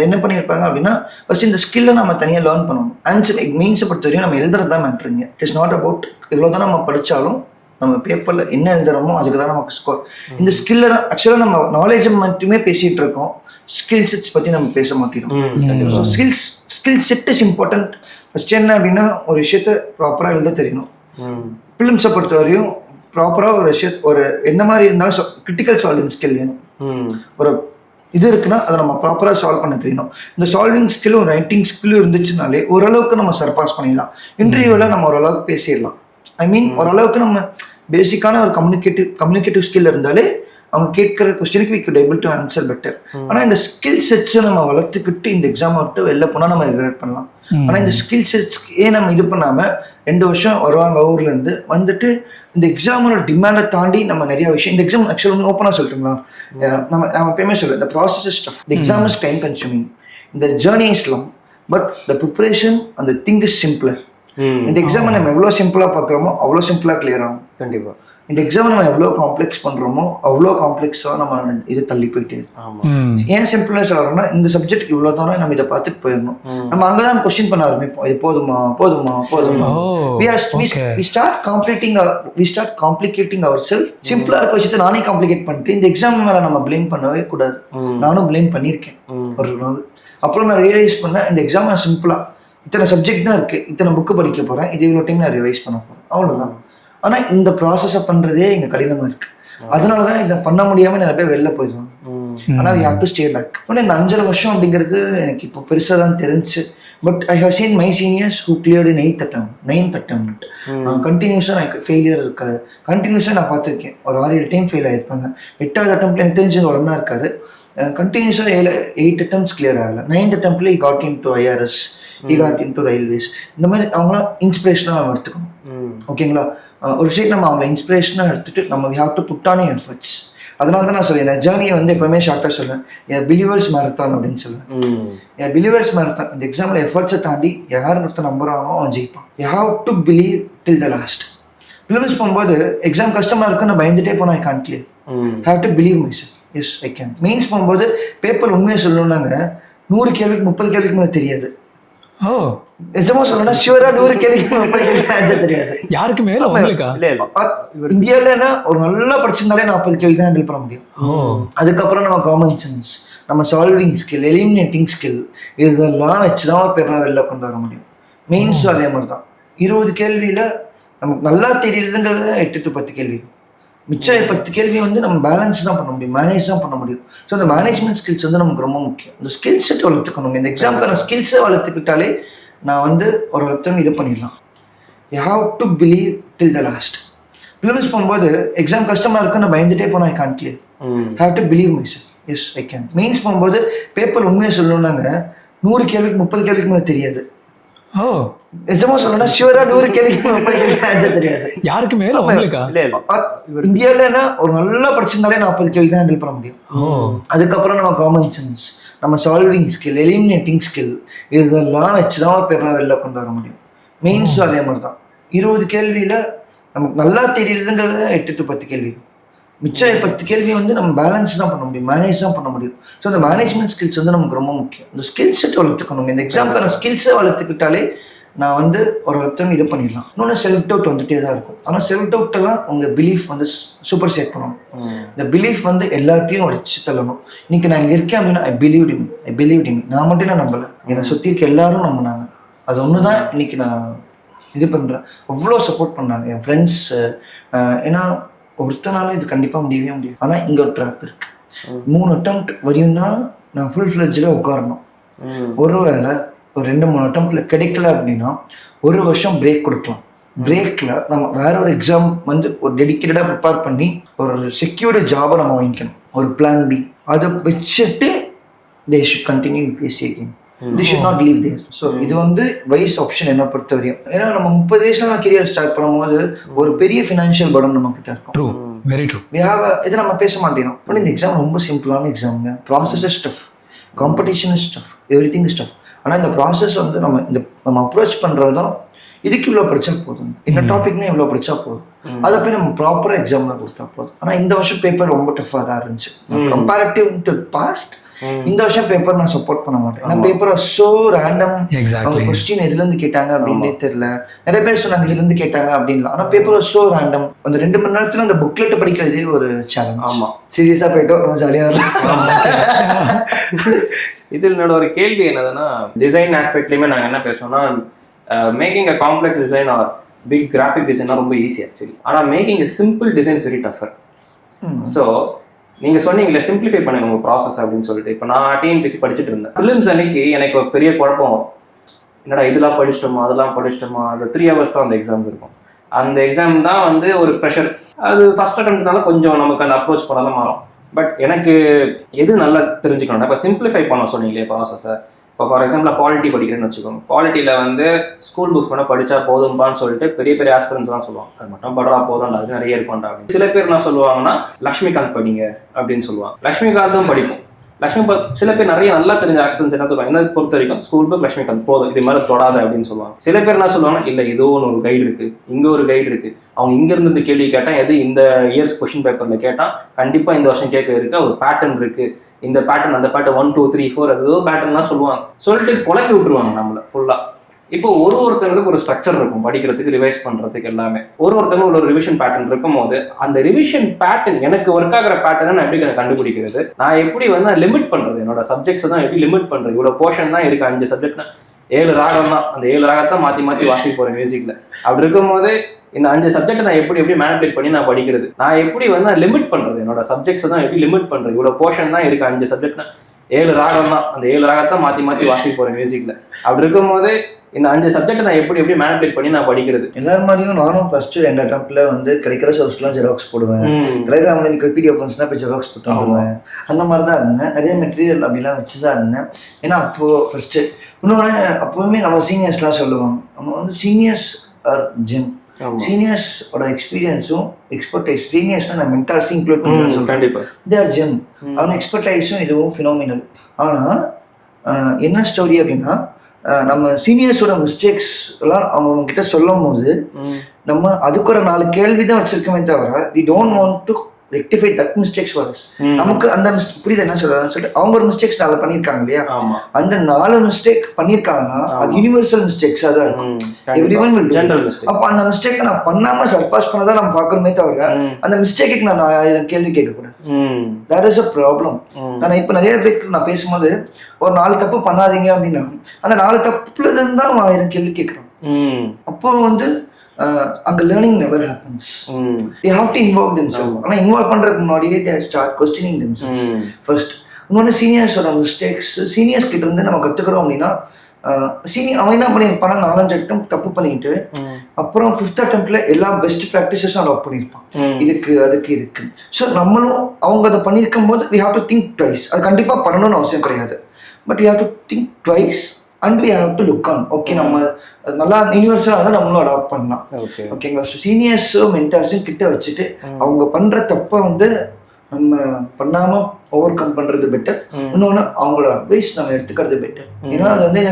என்ன பண்ணியிருப்பாங்க அப்படின்னா, ஃபர்ஸ்ட் இந்த ஸ்கில்லை நம்ம தனியாக லேர்ன் பண்ணணும். ஆன்சர் மெயின்ஸை பொறுத்த வரையும் நம்ம எழுதுறது தான் மேட்ருங்க. இட் இஸ் நாட் அபவுட் இவ்வளோ தான் நம்ம படித்தாலும் நம்ம பேப்பரில் என்ன எழுதுறோமோ அதுக்கு தான் நமக்கு ஸ்கோர். இந்த ஸ்கில்லை தான் ஆக்சுவலாக நம்ம நாலேஜை மட்டுமே பேசிகிட்டு இருக்கோம், ஸ்கில் செட்ஸ் பற்றி நம்ம பேச மாட்டோம். So skill set is important. First என்ன அப்படின்னா, ஒரு விஷயத்த ப்ராப்பராக எழுத தெரியணும். ஃபிலிம்ஸை பொறுத்த வரையும் ப்ராப்பராக ஒரு விஷயத்த ஒரு எந்த மாதிரி இருந்தாலும் கிரிட்டிக்கல் சால்விங் ஸ்கில் வேணும். ஒரு இது இருக்குன்னா அதை நம்ம ப்ராப்பராக சால்வ் பண்ண தெரியணும். இந்த சால்விங் ஸ்கில்லும் ரைட்டிங் ஸ்கில்லும் இருந்துச்சுனாலே ஓரளவுக்கு நம்ம சர்பாஸ் பண்ணிடலாம். இன்டர்வியூவில் நம்ம ஓரளவுக்கு பேசிடலாம். ஐ மீன் ஓரளவுக்கு நம்ம பேசிக்கான ஒரு கம்யூனிகேட்டிவ் ஸ்கில் இருந்தாலே அவங்க கேட்குற கொஸ்டினுக்கு we could able to answer better. ஆனால் இந்த ஸ்கில் செட்ஸை நம்ம வளர்த்துக்கிட்டு இந்த எக்ஸாம் விட்டு வெளில போனால் நம்ம ரிக்ரெட் பண்ணலாம். ஆனால் இந்த ஸ்கில் செட்ஸ்க்கு நம்ம இது பண்ணாமல் 2 வருஷம் வருவாங்க ஊர்லேருந்து வந்துட்டு இந்த எக்ஸாமோட டிமாண்டை தாண்டி நம்ம நிறைய விஷயம். இந்த எக்ஸாம் ஆக்சுவலாக ஓப்பனாக சொல்லட்டுங்களா, நம்ம எப்பயுமே சொல்லுவோம், இந்த process is tough, the exam is time consuming, இந்த journey is long, but the preparation அந்த திங் இஸ் சிம்பிளர். இந்த எக்ஸாமை நம்ம எவ்வளோ சிம்பிளாக பார்க்குறோமோ அவ்வளோ சிம்பிளாக கிளியர் ஆகும். கண்டிப்பாக. இந்த எக்ஸாம் நம்ம எவ்வளோ காம்ப்ளெக்ஸ் பண்ணுறோமோ அவ்வளோ காம்ப்ளெக்ஸாக நம்ம இது தள்ளி போயிட்டே இருக்கோம். ஏன் சிம்பிளாக சொல்கிறோம்னா இந்த சப்ஜெக்ட் இவ்வளோ தானே நம்ம இதை பார்த்துட்டு போயிடணும். நம்ம அங்கே தான் கொஸ்டின் பண்ண ஆரம்பிப்போம், இது போதுமா போதுமா போதுமா. we start complicating ourselves. சிம்பிளாக இருக்க விஷயத்தை நானே காம்ப்ளிகேட் பண்ணிட்டு இந்த எக்ஸாம் மேலே நம்ம ப்ளேம் பண்ணவே கூடாது. நானும் ப்ளேம் பண்ணியிருக்கேன் ஒரு நாள். அப்புறம் நான் ரியலைஸ் பண்ணேன் இந்த எக்ஸாம் நான் சிம்பிளாக இத்தனை சப்ஜெக்ட் தான் இருக்குது, இத்தனை புக்கு படிக்க போகிறேன், இது இவ்வளோ டைம் நான் ரிவைஸ் பண்ண போகிறேன், அவ்வளோதான். ஆனால் இந்த ப்ராசஸை பண்ணுறதே இங்கே கடினமாக இருக்குது. அதனால தான் இதை பண்ண முடியாமல் நிறைய பேர் வெளில போயிடுவாங்க. ஆனால் we have to stay back. ஆனால் இந்த 5 வருஷம் அப்படிங்கிறது எனக்கு இப்போ பெருசாக தான் தெரிஞ்சு. But I have seen my seniors who cleared in 9th attempt. கண்டினியூஸாக எனக்கு ஃபெயிலியர் இருக்காது. கண்டினியூஸாக நான் பார்த்துருக்கேன் ஒரு 6-7 டைம் ஃபெயில் ஆகிருப்பாங்க. 8வது அட்டம்ப்ட்ல எனக்கு தெரிஞ்சு ஒரு ஒன்றா இருக்காரு. கண்டினியூஸாக 8 attempts கிளியர் ஆகலை. 9th attemptல he got into IRS, he got into railways. இந்த மாதிரி அவங்களாம் இன்ஸ்பிரேஷனாக நம்ம எடுத்துக்கணும். ஓகேங்களா? ஒரு விஷயம் நம்ம அவங்கள இன்ஸ்பிரேஷனாக எடுத்துட்டு நம்ம we have to put on efforts. அதனால தான் நான் சொல்லுவேன் ஜேர்னியை வந்து எப்பவுமே ஷார்ட்டாக சொல்லுவேன், என் பிலீவர்ஸ் மேரத்தான் அப்படின்னு சொல்லுவேன். என் பிலீவர்ஸ் மேரத்தான். இந்த எக்ஸாமில் எஃபர்ட்ஸை தாண்டி யார் ஒருத்தர் நம்புறானோ அவன் ஜெயிப்பான். You have to believe till the last. Prelims போகும்போது எக்ஸாம் கஷ்டமாக இருக்குன்னு நான் பயந்துட்டே போனால் I can't clear. Have to believe myself. Yes I can. Mains போகும்போது பேப்பர் உண்மையை சொல்லணுன்னாங்க 100 கேள்விக்கு 30 கேள்விக்கு மேலே தெரியாது. நிஜமா சொல்லணும்னா ஷியூரா 100 கேள்விக்கு 30 கேள்விக்கு ஆன்சர் தெரியாது யாருக்குமே. இந்தியாவிலன்னா ஒரு நல்லா படிச்சிருந்தாலே 40 கேள்வி தான் ஹேண்டில் பண்ண முடியும். அதுக்கப்புறம் நம்ம காமன் சென்ஸ், நம்ம சால்விங் ஸ்கில், எலிமினேட்டிங் ஸ்கில், இதெல்லாம் வச்சுதான் ஒரு பேப்பரை வெளில கொண்டு வர முடியும். மெயின்ஸும் அதே மாதிரி தான். 20 கேள்வியில நமக்கு நல்லா தெரியுதுங்கிறத 8 to 10 கேள்வி. மிச்சம் 10 கேள்வி வந்து நம்ம பேலன்ஸ் தான் பண்ண முடியும், மேனேஜ் தான் பண்ண முடியும். ஸோ அந்த மேனேஜ்மெண்ட் ஸ்கில்ஸ் வந்து நமக்கு ரொம்ப முக்கியம். இந்த ஸ்கில் செட் வளர்த்துக்கணும். இந்த எக்ஸாமுக்கான ஸ்கில்ஸை வளர்த்துக்கிட்டாலே நான் வந்து ஒரு ஒருத்தவங்க இது பண்ணிடலாம். You have to believe till the last. Prelims போகும்போது எக்ஸாம் கஷ்டமாக இருக்குன்னு பயந்துட்டே போனால் I can't clear. Have to believe myself. Yes I can. Mains போகும்போது பேப்பர் உண்மையை சொல்லணுன்னாங்க 100 கேள்விக்கு 30 கேள்விக்கு மேலே தெரியாது. நிஜமா சொல்லணும்னா ஷியூரா 100 கேள்விக்கு 30 கேள்விக்கு ஆன்சர் தெரியாது யாருக்குமே. இந்தியாவிலன்னா ஒரு நல்லா படிச்சிருந்தாலே 40 கேள்வி தான் ஹேண்டில் பண்ண முடியும். அதுக்கப்புறம் நம்ம காமன் சென்ஸ், நம்ம சால்விங் ஸ்கில், எலிமினேட்டிங் ஸ்கில், இதெல்லாம் வச்சுதான் ஒரு பேப்பரை வெளில கொண்டு வர முடியும். மெயின்ஸும் அதே மாதிரி தான். 20 கேள்வியில நமக்கு நல்லா தெரியுதுங்கிறத 8 to 10 கேள்வி. மிச்சம் 10 கேள்வி வந்து நம்ம பேலன்ஸ் தான் பண்ண முடியும், மேனேஜ் தான் பண்ண முடியும். ஸோ அந்த மேனேஜ்மெண்ட் ஸ்கில்ஸ் வந்து நமக்கு ரொம்ப முக்கியம். இந்த ஸ்கில் செட் வளர்த்துக்கணும். இந்த எக்ஸாமுக்கான ஸ்கில்ஸை வளர்த்துக்கிட்டாலே நான் வந்து ஒரு ஒருத்தவங்க இது பண்ணிடலாம். இன்னொன்று செல்ஃப் டவுட் வந்துட்டே தான் இருக்கும். ஆனால் செல்ஃப் டவுட்டெல்லாம் உங்கள் பிலீஃப் வந்து சூப்பர் செட் பண்ணணும். இந்த பிலீஃப் வந்து எல்லாத்தையும் உடைச்சு தள்ளணும். இன்னைக்கு நான் இங்கே இருக்கேன் அப்படின்னா ஐ பிலீவ் இன். நான் மட்டும் நான் நம்பலை, என்னை சுற்றி இருக்க எல்லாரும் நம்பினாங்க. அது ஒன்று தான் இன்னைக்கு நான் இது பண்ணுறேன். அவ்வளோ சப்போர்ட் பண்ணாங்க என் ஃப்ரெண்ட்ஸ். ஏன்னா ஒருத்தனால இது கண்டிப்பாக முடியவே முடியும். ஆனால் இங்கே ஒரு ட்ராப் இருக்கு. 3 attempt வரையும்னா நான் ஃபுல் ஃப்ளெட்ஜில் உட்காரணும். ஒருவேளை ஒரு 2-3 attemptல கிடைக்கல அப்படின்னா 1 வருஷம் பிரேக் கொடுக்கலாம். பிரேக்கில் நம்ம வேற ஒரு எக்ஸாம் வந்து ஒரு டெடிக்கேட்டடாக ப்ரிப்பேர் பண்ணி ஒரு செக்யூர்டு ஜாபை நம்ம வாங்கிக்கணும். ஒரு பிளான் பி அதை வச்சுட்டு they should continue UPSC again. they should not leave there. So இது வந்து வைஸ் ஆப்ஷன் என்ன பொறுத்த வரையும். ஏன்னா நம்ம 30 வயசுல நான் கெரியர் ஸ்டார்ட் பண்ணும்போது ஒரு பெரிய ஃபினான்ஷியல் பர்டன் நம்ம கிட்ட இருக்கும். Very true. இதை நம்ம பேச மாட்டேங்கிறோம். ஆனால் இந்த எக்ஸாம் ரொம்ப சிம்பிளான எக்ஸாமுங்க. Process is tough, competition is tough, everything is tough. ஆனால் இந்த ப்ராசஸ் வந்து நம்ம அப்ரோச் பண்ணுறது தான் இதுக்கு இவ்வளோ படித்தா போதும், இந்த டாபிக்னா இவ்வளோ படித்தா போதும், அதை போய் நம்ம ப்ராப்பராக எக்ஸாமில் கொடுத்தா போதும். ஆனால் இந்த வருஷம் பேப்பர் ரொம்ப டஃப்பாக தான் இருந்துச்சு கம்பேரிட்டிவ் டு பாஸ்ட். இந்த வருஷம் பேப்பர் நான் சப்போர்ட் பண்ண மாட்டேன். ஏன்னா பேப்பர் ஸோ ரேண்டம். அவங்க கொஸ்டின் எதுலேருந்து கேட்டாங்க அப்படின்னே தெரியல. நிறைய பேர் சொன்னாங்க இதுலேருந்து கேட்டாங்க அப்படின்லாம். ஆனால் பேப்பர் ஸோ ரேண்டம். அந்த 2 மணி நேரத்தில் அந்த புக்லெட் படிக்கிறதே ஒரு சேலஞ்ச். ஆமாம், சீரியஸாக போயிட்டோம், ரொம்ப ஜாலியாக இருக்கும். இதில் என்னோட ஒரு கேள்வி என்னதுன்னா, டிசைன் ஆஸ்பெக்ட்லேயுமே நாங்கள் என்ன பேசுவோம்னா, making a complex design or big graphic டிசைனாக ரொம்ப ஈஸி ஆக்சுவலி. ஆனால் making a simple design very tougher. So நீங்கள் சொன்னீங்களே சிம்பிளிஃபை பண்ணுங்க உங்கள் ப்ராசஸ் அப்படின்னு சொல்லிட்டு. இப்போ நான் டிஎன்பிசி படிச்சுட்டு இருந்தேன். ஃபிலிம்ஸ் அன்னைக்கு எனக்கு ஒரு பெரிய குழப்பம் வரும். என்னடா இதெல்லாம் படிச்சிட்டோமா அதெல்லாம் படிச்சிட்டோமா. அந்த 3 hours தான் அந்த எக்ஸாம்ஸ் இருக்கும். அந்த எக்ஸாம் தான் வந்து ஒரு ப்ரெஷர். அது ஃபர்ஸ்ட் அட்டெம்ப்ட்னால கொஞ்சம் நமக்கு அந்த அப்ரோச் பண்ணலாம் மாறும். பட் எனக்கு எது நல்லா தெரிஞ்சுக்கணும்னா, இப்போ சிம்பிளிஃபை பண்ண சொன்னீங்களே ப்ராசஸை. இப்போ ஃபார் எக்ஸாம்பிள் பாலிட்டி படிக்கிறேன்னு வச்சுக்கோங்க. பாலிட்டியில் வந்து ஸ்கூல் புக்ஸ் மட்டும் படித்தா போதும்பான்னு சொல்லிட்டு பெரிய பெரிய ஆஸ்பிரன்ஸ்லாம் சொல்லுவாங்க. அது மட்டும் படுறா போதும்டா, அது நிறைய இருக்கும்டா அப்படின்னு. சில பேர் என்ன சொல்லுவாங்கன்னா லக்ஷ்மிகாந்த் படிங்க அப்படின்னு சொல்லுவாங்க. லக்ஷ்மிகாந்தும் படிப்போம். லக்ஷ்மிகாந்த் சில பேர் நிறைய நல்லா தெரிஞ்ச ஆஸ்பிரன்ஸ் என்ன சொல்லுவாங்க, என்ன பொறுத்த வரைக்கும் ஸ்கூல் புக் லக்ஷ்மிகாந்த் போதும், இது மேலே தொடாத அப்படின்னு சொல்லுவாங்க. சில பேர் என்ன சொல்லுவாங்க, இல்லை இதோ ஒரு கைடு இருக்கு, இங்கே ஒரு கைடு இருக்கு, அவங்க இங்கேருந்து இந்த கேள்வி கேட்டால் எது இந்த இயர்ஸ் கொஸ்டின் பேப்பரில் கேட்டால் கண்டிப்பாக இந்த வருஷம் கேட்க இருக்கு, ஒரு பேட்டர்ன் இருக்கு, இந்த பேட்டர்ன் அந்த பேட்டர்ன் 1 2 3 4 அது ஏதோ பேட்டர்ன்லாம் சொல்லுவாங்க, சொல்லிட்டு குழப்பி விட்டுருவாங்க நம்மளை ஃபுல்லாக. இப்போ ஒருத்தவங்களுக்கு ஒரு ஸ்ட்ரக்சர் இருக்கும் படிக்கிறதுக்கு, ரிவைஸ் பண்ணுறதுக்கு எல்லாமே. ஒருத்தவங்களுக்கு ஒரு ரிவிஷன் பேட்டர்ன் இருக்கும் போது அந்த ரிவிஷன் பேட்டர்ன் எனக்கு ஒர்க் ஆகிற பேட்டர்னை நான் எப்படி கண்டுபிடிக்கிறது, நான் எப்படி வந்து லிமிட் பண்ணுறது, என்னோட சப்ஜெக்ட்ஸை தான் எப்படி லிமிட் பண்ணுறது. இவ்வளோ போர்ஷன் தான் இருக்குது, 5 சப்ஜெக்ட்னா 7 ராகம் தான், அந்த 7 ராகத்தான் மாற்றி மாற்றி வாசிக்க போகிறேன் மியூசிக்கில். அப்படி இருக்கும்போது இந்த 5 சப்ஜெக்ட் நான் எப்படி மேனிபுலேட் பண்ணி நான் படிக்கிறது, நான் எப்படி வந்து லிமிட் பண்ணுறது, என்னோட சப்ஜெக்ட்ஸை தான் எப்படி லிமிட் பண்ணுறது. இவ்வளோ போர்ஷன் தான் இருக்குது, 5 சப்ஜெக்ட்னா 7 ராகம் தான், அந்த 7 ராகத்தான் மாற்றி மாற்றி வாசிக்க போகிறேன் மியூசிக்கில். அப்படி இருக்கும்போது இந்த 5 சப்ஜெக்ட் நான் எப்படி மேனிபுலேட் பண்ணி நான் படிக்கிறது. எல்லாரும் மாதிரியும் நானும் ஃபர்ஸ்ட் 2 அட்டம்ப்ட்ல வந்து கிடைக்கிற சோர்ஸ்லாம் ஜெராக்ஸ் போடுவேன். டெலிகிராம்ல எனக்கு பிடிஎஃப் வந்துச்சுன்னா போய் ஜெராக்ஸ் போட்டு வந்துடுவேன். அந்த மாதிரி தான் இருந்தேன். நிறைய மெட்டீரியல் அப்படிலாம் வச்சு தான் இருந்தேன். ஏன்னா அப்போ ஃபர்ஸ்ட் இன்னொன்று அப்போவுமே நம்ம சீனியர்ஸ்லாம் சொல்லுவாங்க, நம்ம வந்து சீனியர்ஸ் ஆர் ஜிம், சீனியர்ஸோட எக்ஸ்பீரியன்ஸும் எக்ஸ்பர்டைஸ், சீனியர்ஸ்னா நான் மென்டார்ஸும் இன்க்ளூட் பண்ணி சொல்கிறேன், தே ஆர் ஜிம், அவங்க எக்ஸ்பர்டைஸும் இதுவும் ஃபினாமினல். ஆனால் என்ன ஸ்டோரி அப்படின்னா, நம்ம சீனியர்ஸோட மிஸ்டேக்ஸ் எல்லாம் அவங்க கிட்ட சொல்லும் போது நம்ம அதுக்கு ஒரு 4 கேள்வி தான் வச்சிருக்கோமே தவிர we don't want to rectify that mistakes for us. நமக்கு அந்த புரியுது என்ன சொல்றாங்கன்னு சொல்லிட்டு அவங்க ஒரு மிஸ்டேக்ஸ் 4 பண்ணியிருக்காங்க இல்லையா, அந்த 4 மிஸ்டேக் பண்ணியிருக்காங்கன்னா அது யூனிவர்சல் மிஸ்டேக்ஸாக தான் இருக்கும். Everyone will general mistake. அப்போ அந்த மிஸ்டேக்கை நான் பண்ணாமல் சர்பாஸ் பண்ணதான் நம்ம பார்க்கணுமே தவிர அந்த மிஸ்டேக்கு நான் 1000 கேள்வி கேட்கக்கூடாது. There is a problem. நான் இப்போ நிறைய பேருக்கு நான் பேசும்போது ஒரு 4 தப்பு பண்ணாதீங்க அப்படின்னா அந்த 4 தப்புல இருந்து தான் 1000 கேள்வி கேட்குறோம். அப்போ வந்து அங்கே learning never happens. they have to involve themselves. ஆனால் இன்வால்வ் பண்ணுறதுக்கு முன்னாடியே they start questioning themselves first. இன்னொன்று சீனியர்ஸோட மிஸ்டேக்ஸ், சீனியர்ஸ் கிட்ட இருந்து நம்ம கற்றுக்குறோம் அப்படின்னா, அவன் என்ன பண்ணியிருப்பானா 4-5 அட்டெம்ப்ட் தப்பு பண்ணிட்டு அப்புறம் 5th அட்டெம்ப்ட்ல எல்லா பெஸ்ட் ப்ராக்டிசஸும் அடாப்ட் பண்ணியிருப்பான், இதுக்கு அதுக்கு இதுக்கு. ஸோ நம்மளும் அவங்க அதை பண்ணியிருக்கும் போது we have to think twice. அது கண்டிப்பாக பண்ணணும்னு அவசியம் கிடையாது, but we have to think twice and we have to look on. Okay, நம்ம நல்லா யூனிவர்சலாக வந்து நம்மளும் அடாப்ட் பண்ணலாம். ஓகேங்களா? ஸோ சீனியர்ஸும் மென்டார்ஸும் கிட்ட வச்சுட்டு அவங்க பண்ணுற தப்பை வந்து நம்ம பண்ணாமல் ஓவர் கம் பண்ணுறது பெட்டர். இன்னொன்று அவங்களோட அட்வைஸ் நம்ம எடுத்துக்கிறது பெட்டர். ஏன்னா அது வந்து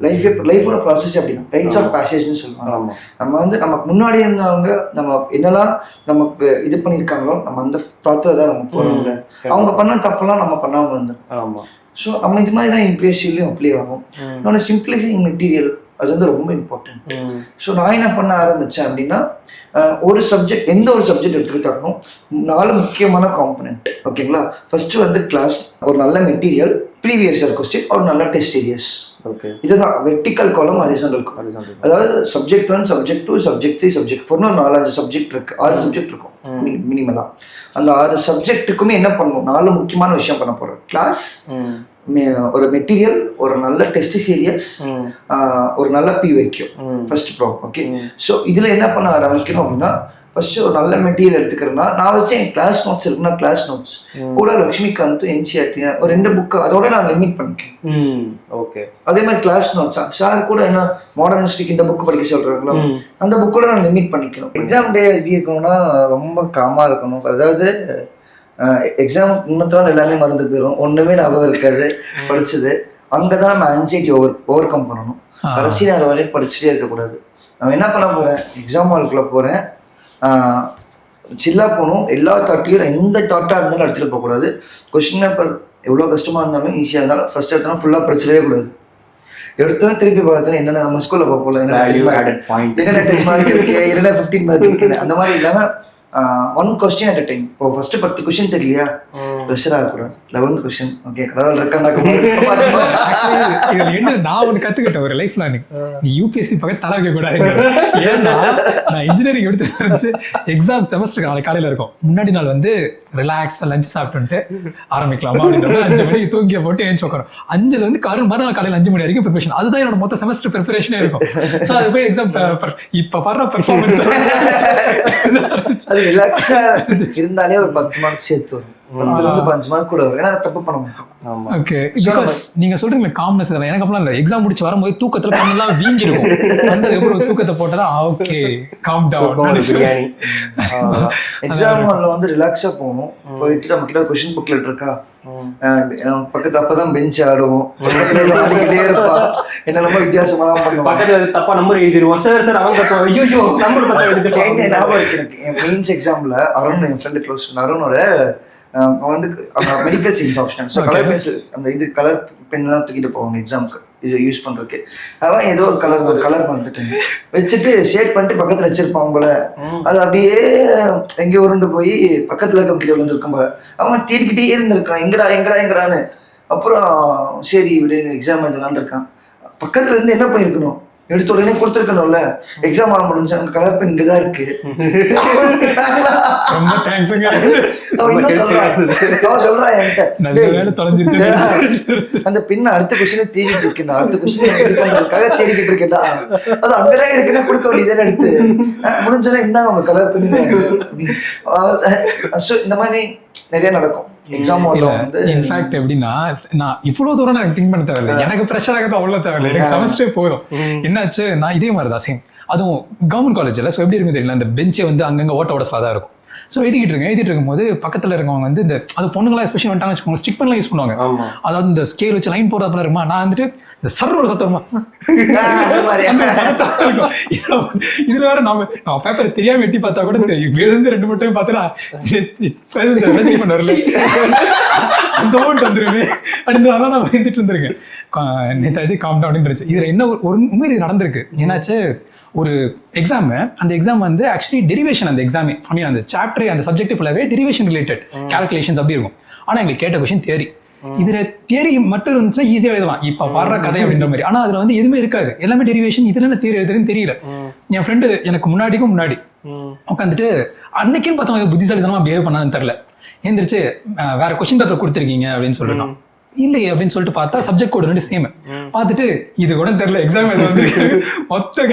லைஃபோட ப்ராசஸ் அப்படிதான், ரைட்ஸ் ஆஃப் பேசேஜ்னு சொல்லுவாங்க. நம்ம வந்து நமக்கு முன்னாடி இருந்தவங்க நம்ம என்னெல்லாம் நமக்கு இது பண்ணியிருக்காங்களோ நம்ம அந்த பாத்திரம் தான் நம்ம போகிறோம்ல, அவங்க பண்ண தப்பெல்லாம் நம்ம பண்ணாமல் இருந்தோம். ஸோ நம்ம இது மாதிரி தான் யூபிஎஸ்சிலையும் அப்ளை ஆகும். இன்னொன்று சிம்பிளிஃபைங் மெட்டீரியல், அது வந்து ரொம்ப இம்பார்ட்டன்ட். ஸோ நான் என்ன பண்ண ஆரம்பித்தேன் அப்படின்னா, ஒரு சப்ஜெக்ட் எந்த ஒரு சப்ஜெக்ட் எடுத்துக்கிட்டாலும் 4 முக்கியமான காம்பனண்ட். ஓகேங்களா? ஃபர்ஸ்ட் வந்து கிளாஸ், ஒரு நல்ல மெட்டீரியல், ப்ரீவியஸ் இயர் கொஸ்டின், ஒரு நல்ல டெஸ்ட் சீரியஸ். இதுதான் வெர்டிக்கல் காலம், ஹரிசாண்டல் காலம். அதாவது subject 1, subject 2, subject 3, subject 4, 4-5 subject இருக்கு, 6 சப்ஜெக்ட் இருக்கும் மினிமலா. அந்த 6 சப்ஜெக்ட்டுக்குமே என்ன பண்ணுவோம், 4 முக்கியமான விஷயம் பண்ண போறோம். கிளாஸ், ஒரு மெட்டீரியல், ஒரு நல்ல டெஸ்ட் சீரியஸ், ஒரு நல்ல PYQ, first problem. Okay, so இதில் என்ன பண்ண ஆரம்பிக்கணும் அப்படின்னா, ஃபர்ஸ்ட் ஒரு நல்ல மெட்டீரியல் எடுத்துக்கிறேன்னா நான் வச்சு என் கிளாஸ் நோட்ஸ் இருக்குன்னா கிளாஸ் நோட்ஸ் கூட லக்ஷ்மிகாந்த் என்சிஆர்டி ஒரு 2 புக்கு அதோட நான் லிமிட் பண்ணிக்கிறேன். ஓகே, அதே மாதிரி கிளாஸ் நோட்ஸ் சார் கூட என்ன மாடர்ன் ஹிஸ்ட்ரிக்கு இந்த புக்கு படிக்க சொல்றாங்களோ அந்த புக்கோட நான் லிமிட் பண்ணிக்கணும். எக்ஸாம் டே எப்படி இருக்கணும்னா ரொம்ப காமாக இருக்கணும். அதாவது எக்ஸாம் முன்னத்து நாள் எல்லாமே மறந்து போயிடும், ஒன்றுமே ஞாபகம் இருக்காது படிச்சது. அங்கே தான் நம்ம ஆன்சைட்டி ஓவர் கம் பண்ணணும். கடைசி நேரம் வரையும் படிச்சுட்டே இருக்கக்கூடாது. நம்ம என்ன பண்ண போகிறேன், எக்ஸாம் ஹாலுக்குள்ளே போகிறேன், சில்லாக போகணும். எல்லா தாட்டையும் எந்த தாட்டாக இருந்தாலும் எடுத்துகிட்டு போகக்கூடாது. கொஸ்டின் பேப்பர் எவ்வளோ கஷ்டமாக இருந்தாலும் ஈஸியாக இருந்தாலும் ஃபர்ஸ்ட் எடுத்தோம்னா ஃபுல்லாக படிச்சிடவே கூடாது. எடுத்தோன்னா திருப்பி பார்த்தோன்னா என்னென்ன நம்ம ஸ்கூலில் பார்ப்போம், என்னென்ன 10 மார்க் இருக்கு, என்னென்ன 15 மார்க் இருக்கு, அந்த மாதிரி இல்லாமல் 1 கொஸ்டின் அட் அ டைம். இப்போ ஃபர்ஸ்ட் 10 கொஸ்டின் தெரியலையா, ப்ரெஷர் ஆகக்கூடாது. 11th கொஸ்டின் ஓகே, கடவுள் இருக்காண்டா. என்ன நான் ஒன்று கற்றுக்கிட்டேன் ஒரு லைஃப்ல, நீ யூபிஎஸ்சி பக்கம் தலை வைக்க கூடாது. ஏன்னா நான் இன்ஜினியரிங் எடுத்து எக்ஸாம் செமஸ்டருக்கு நாளைக்கு காலையில் இருக்கும், முன்னாடி நாள் வந்து ரிலாக்ஸ்டாக லஞ்ச் சாப்பிட்டுட்டு ஆரம்பிக்கலாமா அப்படின்ற 5 மணிக்கு தூங்கிய போட்டு ஏஞ்சி உட்காரும். 5ல இருந்து மறுநாள் காலையில் 5 மணி வரைக்கும் ப்ரிப்பரேஷன். அதுதான் என்னோட மொத்த செமஸ்டர் ப்ரிப்பரேஷனே இருக்கும். ஸோ அது போய் எக்ஸாம் இப்போ பாடுற பெர்ஃபார்மன்ஸ் அது ரிலாக்ஸாக இருந்தாலே ஒரு 10 மார்க் சேர்த்து வரும். 10லேருந்து 15 மார்க் கூட வரும். ஏன்னா தப்பு பண்ண மாட்டோம். ஆமா. ஓகே, பிகாஸ் நீங்க சொல்றீங்க காம்னஸ் இதெல்லாம் எனக்கு அப்படிலாம் இல்லை. எக்ஸாம் முடிச்சு வரும்போது தூக்கத்துல பண்ணலாம் வீங்கி இருக்கும். வந்தது அப்புறம் தூக்கத்தை போட்டதா okay calm down biryani. Exam ஹால்ல வந்து ரிலாக்ஸா போகணும். போயிட்டு நமக்கு கொஸ்டின் புக்லெட் இருக்கா, பக்கத்து அப்பதான் பெஞ்ச் ஆடுவோம், பக்கத்துல ஆடிக்கிட்டே இருப்பா, என்ன ரொம்ப வித்தியாசமெல்லாம் பண்ணுவோம். பக்கத்துல தப்பா நம்பர் எழுதிடுவோம். சார் அவங்க ஐயோ நம்பர் பார்த்தா எழுதிடுவோம். ஞாபகம் இருக்கு எனக்கு. என் மெயின்ஸ் எக்ஸாம்ல அருண், என் ஃப்ரெண்டு க்ளோஸ் அருணோட அவன் வந்து medical science option. So colour pencil அந்த இது கலர் பென்லாம் தூக்கிட்டு போவாங்க எக்ஸாமுக்கு இது யூஸ் பண்ணுறதுக்கு. அவன் ஏதோ ஒரு கலர் மறந்துட்டாங்க வச்சுட்டு ஷேட் பண்ணிட்டு பக்கத்தில் வச்சிருப்பான் போல. அது அப்படியே எங்கேயோ உருண்டு போய் பக்கத்தில் இருக்க கிட்ட விழுந்துருக்கும் போல. அவன் தேடிக்கிட்டே இருந்திருக்கான் எங்கடான்னு. அப்புறம் சரி விடு எக்ஸாம் எழுதலான்னு இருக்கான். பக்கத்துல இருந்து என்ன பண்ணிருக்கணும், எடுத்த உடனே கொடுத்துருக்கணும்ல. எக்ஸாம் ஆன முடிஞ்சு எனக்கு கலர் பென் இங்கதான் இருக்கு. சொல்றான் என்கிட்ட, அந்த பின்ன அடுத்த கொஸ்டின் தேடிட்டு இருக்கேன், அடுத்த கொஸ்டின் இது பண்றதுக்காக தேடிக்கிட்டு இருக்கேன்டா. அது அங்கதான் இருக்குன்னா கொடுக்க வேண்டியதானே எடுத்து முடிஞ்சோன்னா இருந்தா அவங்க கலர் பென். இந்த மாதிரி நிறைய நடக்கும் எக்ஸாம் ஹால்ல வந்து. இன்ஃபேக்ட் எப்படின்னா நான் இவ்வளவு தூரம் நான் திங்க் பண்ண தேவையில்லை, எனக்கு ப்ரெஷர் ஆக அவ்வளோ தேவையில்லை, எனக்கு செமஸ்டரே போதும். என்னாச்சு, நான் இதே மாதிரி தான் சேம், அதுவும் கவர்மெண்ட் காலேஜில். ஸோ எப்படி இருக்கும் தெரியல, அந்த பெஞ்சே வந்து அங்கங்கே ஓட்டோட தான் இருக்கும். ஸோ எழுதிட்டு இருக்கும்போது பக்கத்தில் இருக்கவங்க வந்து இந்த அது பொண்ணுங்களா எஸ்பெஷலி வந்துட்டாங்க வச்சுக்கோங்க, ஸ்டிக் பண்ணலாம் யூஸ் பண்ணுவாங்க. அதாவது இந்த ஸ்கேல் வச்சு லைன் போடுறதுல இருக்குமா, நான் வந்துட்டு இந்த சர்வர் சத்தமா இதுல வேற நம்ம பேப்பர் தெரியாம எட்டி பார்த்தா கூட விழுந்து 2 டைம் பார்த்தா பண்ணாரு அந்த அமௌண்ட் வந்துருமே அப்படின்னு நான் பயந்துட்டு இருந்திருக்கேன். நேதாஜி காம் டவுன் இருந்துச்சு. இதுல என்ன ஒரு உண்மை இது நடந்திருக்கு. ஏன்னாச்சு, ஒரு எக்ஸாம், அந்த எக்ஸாம் வந்து ஆக்சுவலி டெரிவேஷன், அந்த எக்ஸாமே ஐ மீன் அந்த சாப்டர் அந்த சப்ஜெக்ட் ஃபுல்லாவே டெரிவேஷன் ரிலேட்டட் கால்குலேஷன்ஸ் அப்படி இருக்கும். ஆனா எங்களுக்கு கேட்ட கொஸ்டின் தியரி. இதுல தியரி மட்டும் இருந்துச்சுன்னா ஈஸியா எழுதலாம், இப்ப பாடுற கதை அப்படின்ற மாதிரி. ஆனா அதுல வந்து எதுவுமே இருக்காது, எல்லாமே டெரிவேஷன். இதுல என்ன தியரி எழுதுறதுன்னு தெரியல. என் ஃப்ரெண்டு எனக்கு முன்னாடி உட்காந்துட்டு அன்னைக்குன்னு பார்த்தா புத்திசாலித்தனமா பிஹேவ் பண்ணான்னு தெரியல. எந்திரிச்சு வேற கொஸ்டின் பேப்பர் கொடுத்துருக்கீங்க அப்படின்னு சொல்லிட்டோம். இல்லையே அப்படின்னு சொல்லிட்டு பார்த்தா சப்ஜெக்ட் கோட் 2 சேம். பார்த்துட்டு இது கூட தெரியல எக்ஸாம் எது வந்து மொத்த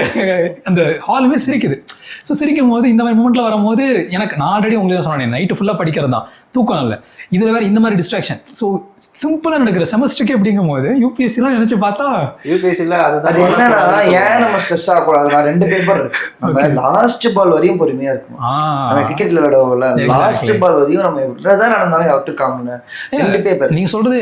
அந்த ஹாலுமே சிரிக்குது. ஸோ சிரிக்கும் போது இந்த மாதிரி மூமெண்ட்ல வரும்போது எனக்கு, நான் ஆல்ரெடி உங்களுக்கு சொன்னேன், நைட்டு ஃபுல்லாக படிக்கிறது தான், தூக்கம் இல்லை, இதில் வேற இந்த மாதிரி டிஸ்ட்ராக்ஷன். ஸோ சிம்பிளாக நடக்கிற செமஸ்டருக்கு அப்படிங்கும் போது யூபிஎஸ்சிலாம் நினைச்சு பார்த்தா யூபிஎஸ்சியில் அது என்னன்னா, ஏன் நம்ம ஸ்ட்ரெஸ் ஆகக்கூடாது, 2 பேப்பர் இருக்கு. நம்ம லாஸ்ட் பால் வரையும் பொறுமையா இருக்கும். நம்ம கிரிக்கெட்ல விளையாடுவோம்ல, லாஸ்ட் பால் வரையும் நம்ம எவ்வளவுதான் நடந்தாலும் அவுட் காமன் 2 பேப்பர். நீங்க சொல்றது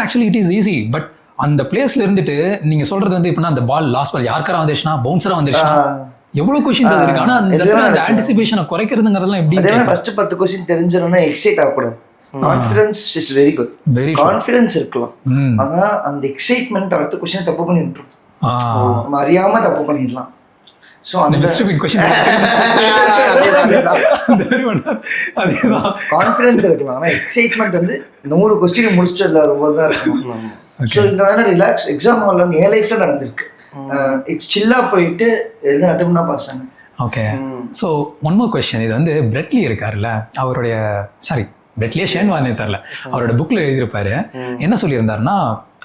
actually it is easy. But அந்த பிளேஸ்ல இருந்துட்டு நீங்க சொல்றது வந்து இப்ப அந்த பால் லாஸ்ட் பால் யாருக்கார வந்துச்சுன்னா பவுன்சரா வந்துச்சுன்னா எவ்வளவு क्वेश्चंस இருக்கு. ஆனா அந்த ஆன்டிசிபேஷனை குறைக்கிறதுங்கிறதெல்லாம் எப்படி? அதே ஃபர்ஸ்ட் 10 क्वेश्चन தெரிஞ்சிரணும், எக்ஸைட் ஆகக்கூடாது. Confidence is very good, confidence இருக்கலாம். ஆனா அந்த எக்ஸைட்மென்ட் அடுத்த क्वेश्चन தப்பு பண்ணி விட்டுரும், நம்ம அறியாம தப்பு பண்ணிடலாம். ஸோ அந்த டிஸ்ட்ரிபியூட் क्वेश्चन அதேதான் கான்ஃபிடன்ஸ் இருக்கலாம். ஆனா எக்ஸைட்மெண்ட் வந்து 100 क्वेश्चन முடிச்சிட்டு வரும்போது தான் இருக்கும். ஸோ இதனால ரிலாக்ஸ். எக்ஸாம் ஹால்ல வந்து என் லைஃப்ல நடந்திருக்கு. சில்லா போயிட்டு எழுத அட்டம்னா பாஸ் ஆனேன். Okay, so one more question. இது வந்து பிரெட்லி இருக்காருல்ல, அவருடைய பிரெட்லியே ஷேன்வானே தெரில, அவரோட புக்கில் எழுதியிருப்பாரு. என்ன சொல்லியிருந்தாருன்னா,